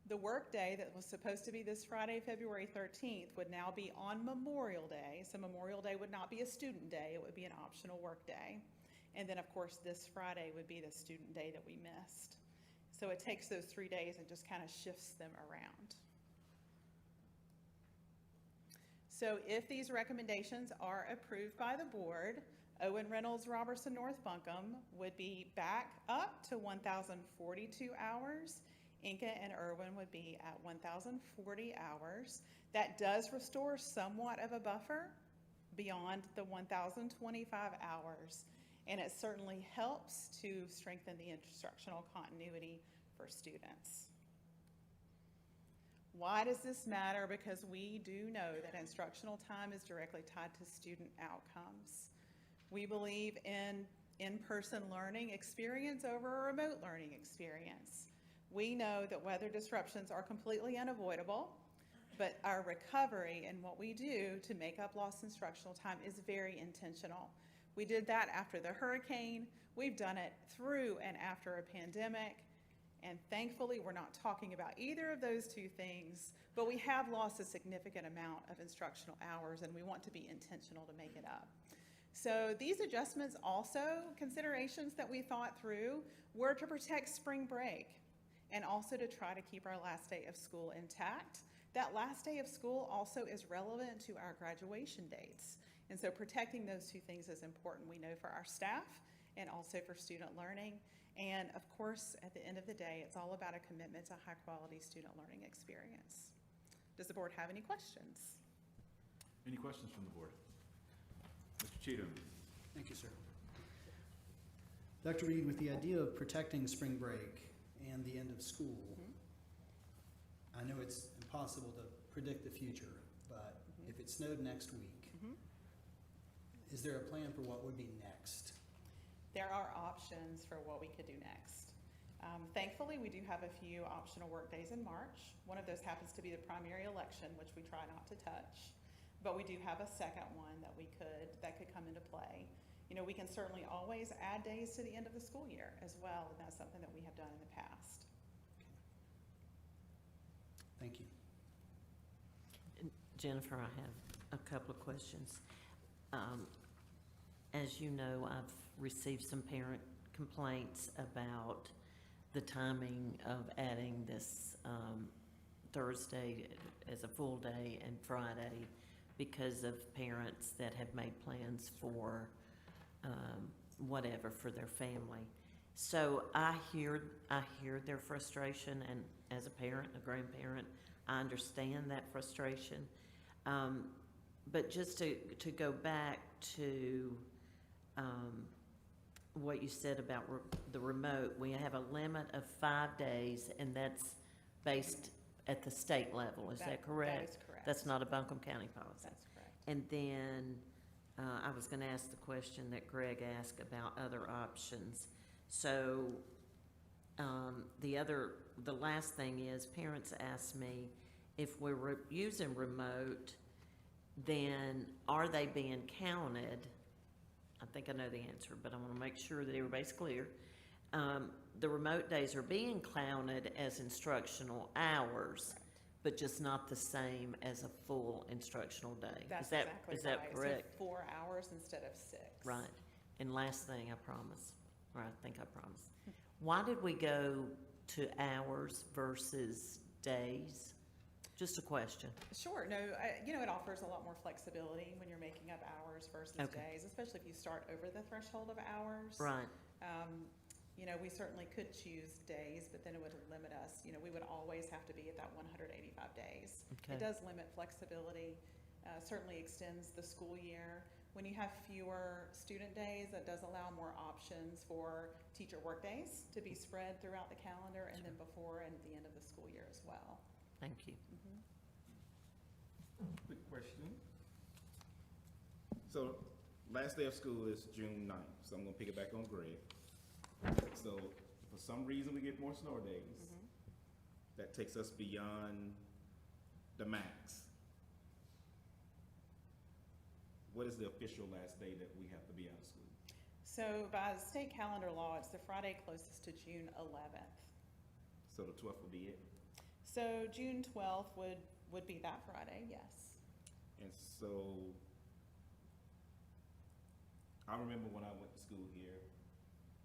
The work day that was supposed to be this Friday, February 13th, would now be on Memorial Day. So Memorial Day would not be a student day, it would be an optional work day. And then, of course, this Friday would be the student day that we missed. So it takes those 3 days and just kind of shifts them around. So if these recommendations are approved by the board, Owen Reynolds Robertson North Buncombe would be back up to 1,042 hours. Inca and Irwin would be at 1,040 hours. That does restore somewhat of a buffer beyond the 1,025 hours, and it certainly helps to strengthen the instructional continuity for students. Why does this matter? Because we do know that instructional time is directly tied to student outcomes. We believe in in-person learning experience over a remote learning experience. We know that weather disruptions are completely unavoidable, but our recovery and what we do to make up lost instructional time is very intentional. We did that after the hurricane. We've done it through and after a pandemic. And thankfully, we're not talking about either of those two things, but we have lost a significant amount of instructional hours, and we want to be intentional to make it up. So these adjustments, also considerations that we thought through, were to protect spring break and also to try to keep our last day of school intact. That last day of school also is relevant to our graduation dates. And so protecting those two things is important, we know, for our staff and also for student learning. And of course, at the end of the day, it's all about a commitment to high-quality student learning experience. Does the board have any questions? Any questions from the board? Mr. Cheatham. Thank you, sir. Dr. Reed, with the idea of protecting spring break and the end of school, I know it's impossible to predict the future, but if it snowed next week, is there a plan for what would be next? There are options for what we could do next. Thankfully, we do have a few optional work days in March. One of those happens to be the primary election, which we try not to touch. But we do have a second one that could come into play. You know, we can certainly always add days to the end of the school year as well, and that's something that we have done in the past. Thank you. Jennifer, I have a couple of questions. As you know, I've received some parent complaints about the timing of adding this Thursday as a full day and Friday because of parents that have made plans for whatever for their family. So I hear their frustration, and as a parent, a grandparent, I understand that frustration. But just to go back to what you said about the remote, we have a limit of 5 days, and that's based at the state level. Is that correct? That is correct. That's not a Buncombe County policy. That's correct. And then I was going to ask the question that Greg asked about other options. So the last thing is, parents ask me if we're using remote, then are they being counted? I think I know the answer, but I want to make sure that everybody's clear. The remote days are being counted as instructional hours, but just not the same as a full instructional day. That's Is that exactly right. correct? So 4 hours instead of 6. Right. And last thing, I promise, or I think I promise. Why did we go to hours versus days? Just a question. Sure. No, it offers a lot more flexibility when you're making up hours versus days, especially if you start over the threshold of hours. Right. We certainly could choose days, but then it would limit us. We would always have to be at that 185 days. Okay. It does limit flexibility, certainly extends the school year, When you have fewer student days, that does allow more options for teacher workdays to be spread throughout the calendar and then before and at the end of the school year as well. Thank you. Quick question. So, last day of school is June 9th, so I'm gonna pick it back on Greg. So, if for some reason we get more snow days, that takes us beyond the max. What is the official last day that we have to be out of school? So by state calendar law, it's the Friday closest to June 11th. So the 12th will be it? So June 12th would be that Friday, yes. And so, I remember when I went to school here,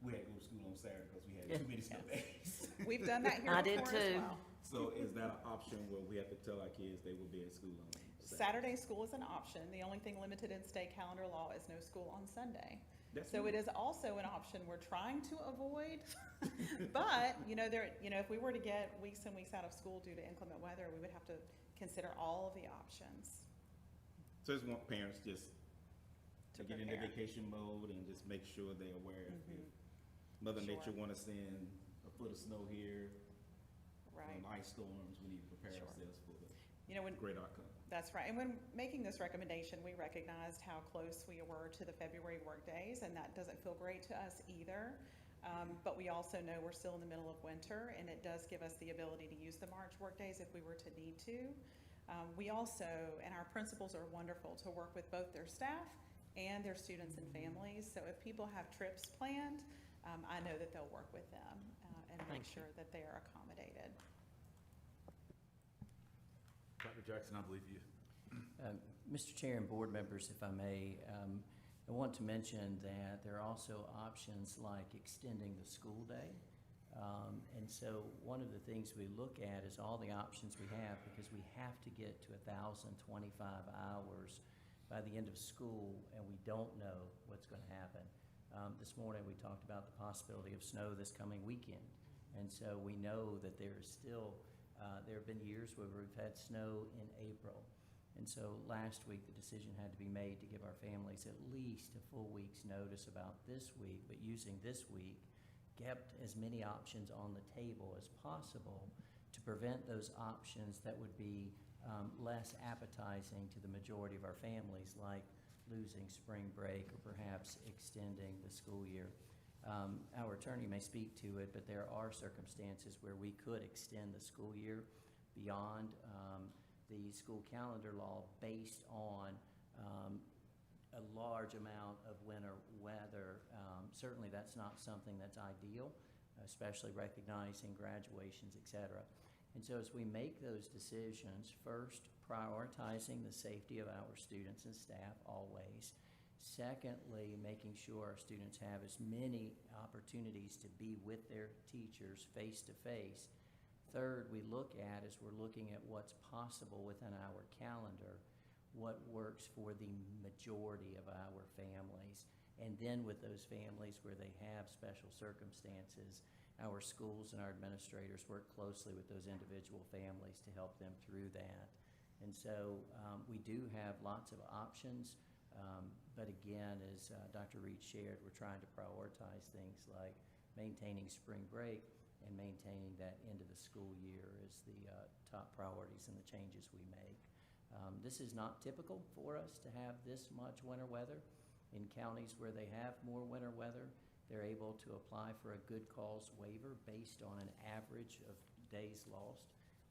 we had to go to school on Saturday because we had too many snow days. We've done that here I did before as too. well. So is that an option where we have to tell our kids they will be at school on Saturday school is an option. The only thing limited in state calendar law is no school on Sunday. That's So it. it is also an option we're trying to avoid. But, if we were to get weeks and weeks out of school due to inclement weather, we would have to consider all of the options. So I just want parents just to get into prepare. vacation mode and just make sure they're aware if Mother Sure. Nature want to send a foot of snow here, Right. ice storms, we need to prepare Sure. ourselves for the When great outcome. That's right. And when making this recommendation, we recognized how close we were to the February workdays, and that doesn't feel great to us either. But we also know we're still in the middle of winter, and it does give us the ability to use the March workdays if we were to need to. We also, and our principals are wonderful to work with both their staff and their students and families. So if people have trips planned, I know that they'll work with them and make Thank you. sure that they are accommodated. Dr. Jackson, I believe you. Mr. Chair and board members, if I may, I want to mention that there are also options like extending the school day. And so one of the things we look at is all the options we have, because we have to get to 1,025 hours by the end of school, and we don't know what's going to happen. This morning we talked about the possibility of snow this coming weekend. And so we know that there is still, there have been years where we've had snow in April. And so last week, the decision had to be made to give our families at least a full week's notice about this week, but using this week, kept as many options on the table as possible to prevent those options that would be less appetizing to the majority of our families, like losing spring break or perhaps extending the school year. Our attorney may speak to it, but there are circumstances where we could extend the school year beyond the school calendar law based on a large amount of winter weather. Certainly that's not something that's ideal, especially recognizing graduations, et cetera. And so as we make those decisions, first, prioritizing the safety of our students and staff always. Secondly, making sure our students have as many opportunities to be with their teachers face to face. Third, we look at, as we're looking at what's possible within our calendar, what works for the majority of our families. And then with those families where they have special circumstances, our schools and our administrators work closely with those individual families to help them through that. And so we do have lots of options, but again, as Dr. Reed shared, we're trying to prioritize things like maintaining spring break and maintaining that end of the school year as the top priorities in the changes we make. This is not typical for us to have this much winter weather. In counties where they have more winter weather, they're able to apply for a good cause waiver based on an average of days lost.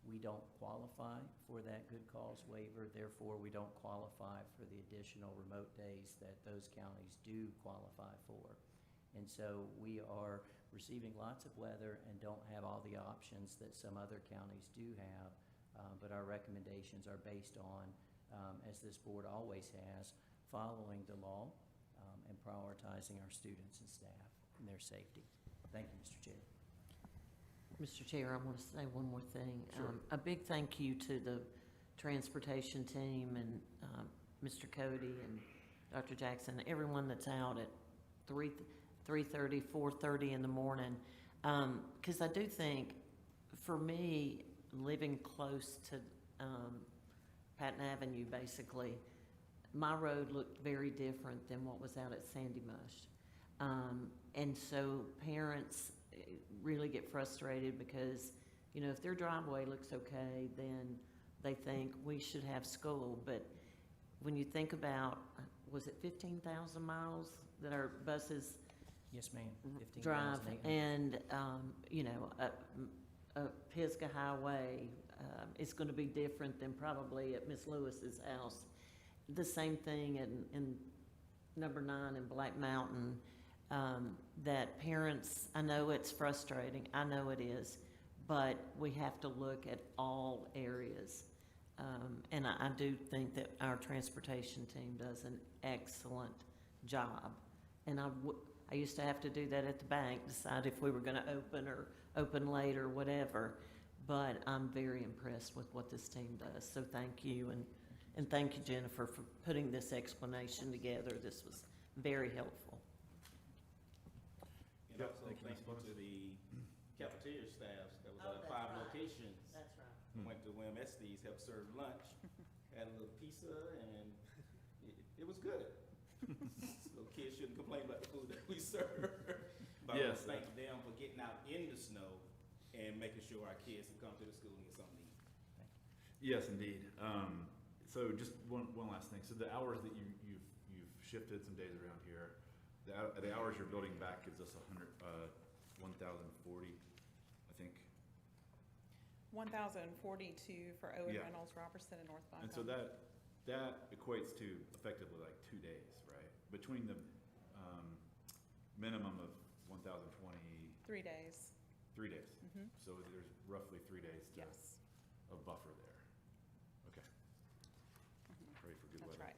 We don't qualify for that good cause waiver, therefore we don't qualify for the additional remote days that those counties do qualify for. And so we are receiving lots of weather and don't have all the options that some other counties do have, but our recommendations are based on, as this board always has, following the law and prioritizing our students and staff and their safety. Thank you, Mr. Chair. Mr. Chair, I want to say one more thing. Sure. A big thank you to the transportation team and Mr. Cody and Dr. Jackson, everyone that's out at 3:30, 4:30 in the morning. Because I do think, for me, living close to Patton Avenue, basically, my road looked very different than what was out at Sandy Mush. And so parents really get frustrated because, you know, if their driveway looks okay, then they think we should have school. But when you think about, was it 15,000 miles that our buses Yes, ma'am. drive? 15,800. And, you know, a Pisgah Highway is going to be different than probably at Miss Lewis's house. The same thing in number 9 in Black Mountain, that parents, I know it's frustrating, I know it is, but we have to look at all areas. And I do think that our transportation team does an excellent job. And I used to have to do that at the bank, decide if we were going to open or open late or whatever. But I'm very impressed with what this team does. So thank you, and thank you, Jennifer, for putting this explanation together. This was very helpful. And also thank you to the cafeteria staffs. There was 5 locations. That's right. Went to William Estes, helped serve lunch, had a little pizza, and it was good. So kids shouldn't complain about the food that we serve. But I Yes. want to thank them for getting out in the snow and making sure our kids can come to the school and get something to eat. Yes, indeed. So just one last thing. So the hours that you've shifted some days around here, the hours you're building back gives us 1,040, I think. 1,042 for Owen Yeah. Reynolds, Robertson, and North Buncombe. And so that equates to effectively like 2 days, right? Between the minimum of 1,020, 3 days. 3 days. Mhm. So there's roughly 3 days Yes. of buffer there. Okay. Pray for good That's weather.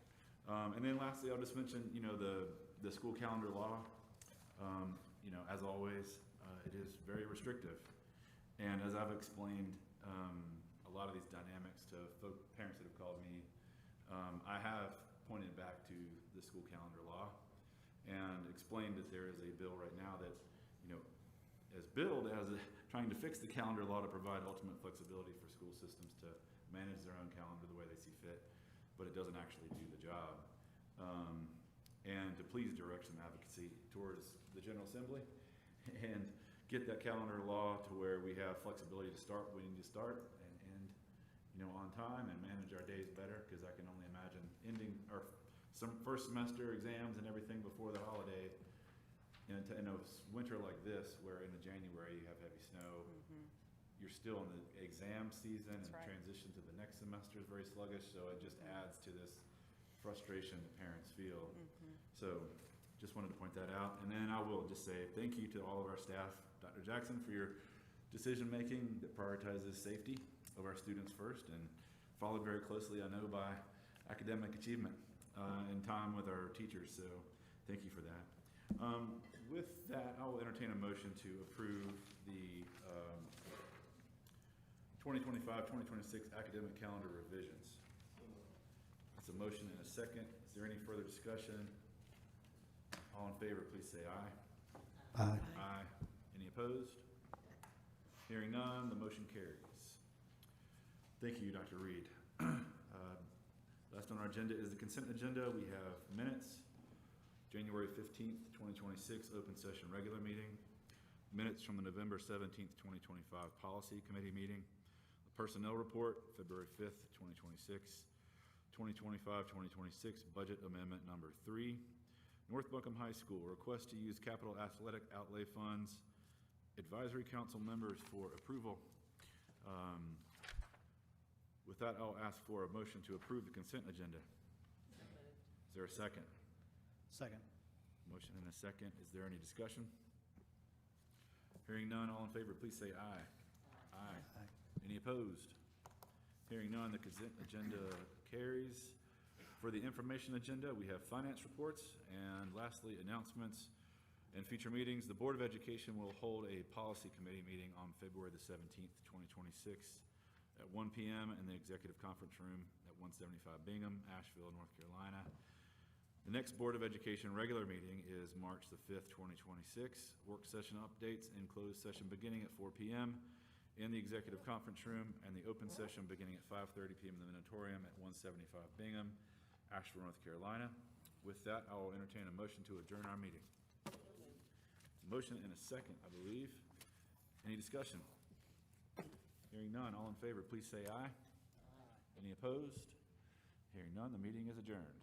right. And then lastly, I'll just mention, you know, the school calendar law. You know, as always, it is very restrictive. And as I've explained, a lot of these dynamics to parents that have called me, I have pointed back to the school calendar law and explained that there is a bill right now that, you know, is billed as trying to fix the calendar law to provide ultimate flexibility for school systems to manage their own calendar the way they see fit, but it doesn't actually do the job. And to please direct some advocacy towards the General Assembly and get that calendar law to where we have flexibility to start when we need to start and end, you know, on time and manage our days better, because I can only imagine ending our first semester exams and everything before the holiday in a winter like this, where in the January you have heavy snow. You're still in the exam season, That's and right. transition to the next semester is very sluggish, so it just adds to this frustration that parents feel. So just wanted to point that out. And then I will just say thank you to all of our staff, Dr. Jackson, for your decision-making that prioritizes safety of our students first, and followed very closely, I know, by academic achievement in time with our teachers. So thank you for that. With that, I will entertain a motion to approve the 2025-2026 academic calendar revisions. It's a motion and a second. Is there any further discussion? All in favor, please say aye. Aye. Aye. Any opposed? Hearing none, the motion carries. Thank you, Dr. Reed. Last on our agenda is the consent agenda. We have minutes, January 15th, 2026, open session regular meeting, minutes from the November 17th, 2025 policy committee meeting, the personnel report, February 5th, 2026, 2025-2026 budget amendment number 3, North Buncombe High School, request to use capital athletic outlay funds, advisory council members for approval. With that, I'll ask for a motion to approve the consent agenda. Is there a second? Second. Motion and a second. Is there any discussion? Hearing none, all in favor, please say aye. Aye. Any opposed? Hearing none, the consent agenda carries. For the information agenda, we have finance reports, and lastly, announcements and future meetings. The Board of Education will hold a policy committee meeting on February the 17th, 2026 at 1 p.m. in the executive conference room at 175 Bingham, Asheville, North Carolina. The next Board of Education regular meeting is March the 5th, 2026. Work session updates and closed session beginning at 4 p.m. in the executive conference room, and the open session beginning at 5:30 p.m. in the auditorium at 175 Bingham, Asheville, North Carolina. With that, I will entertain a motion to adjourn our meeting. Motion and a second, I believe. Any discussion? Hearing none, all in favor, please say aye. Any opposed? Hearing none, the meeting is adjourned.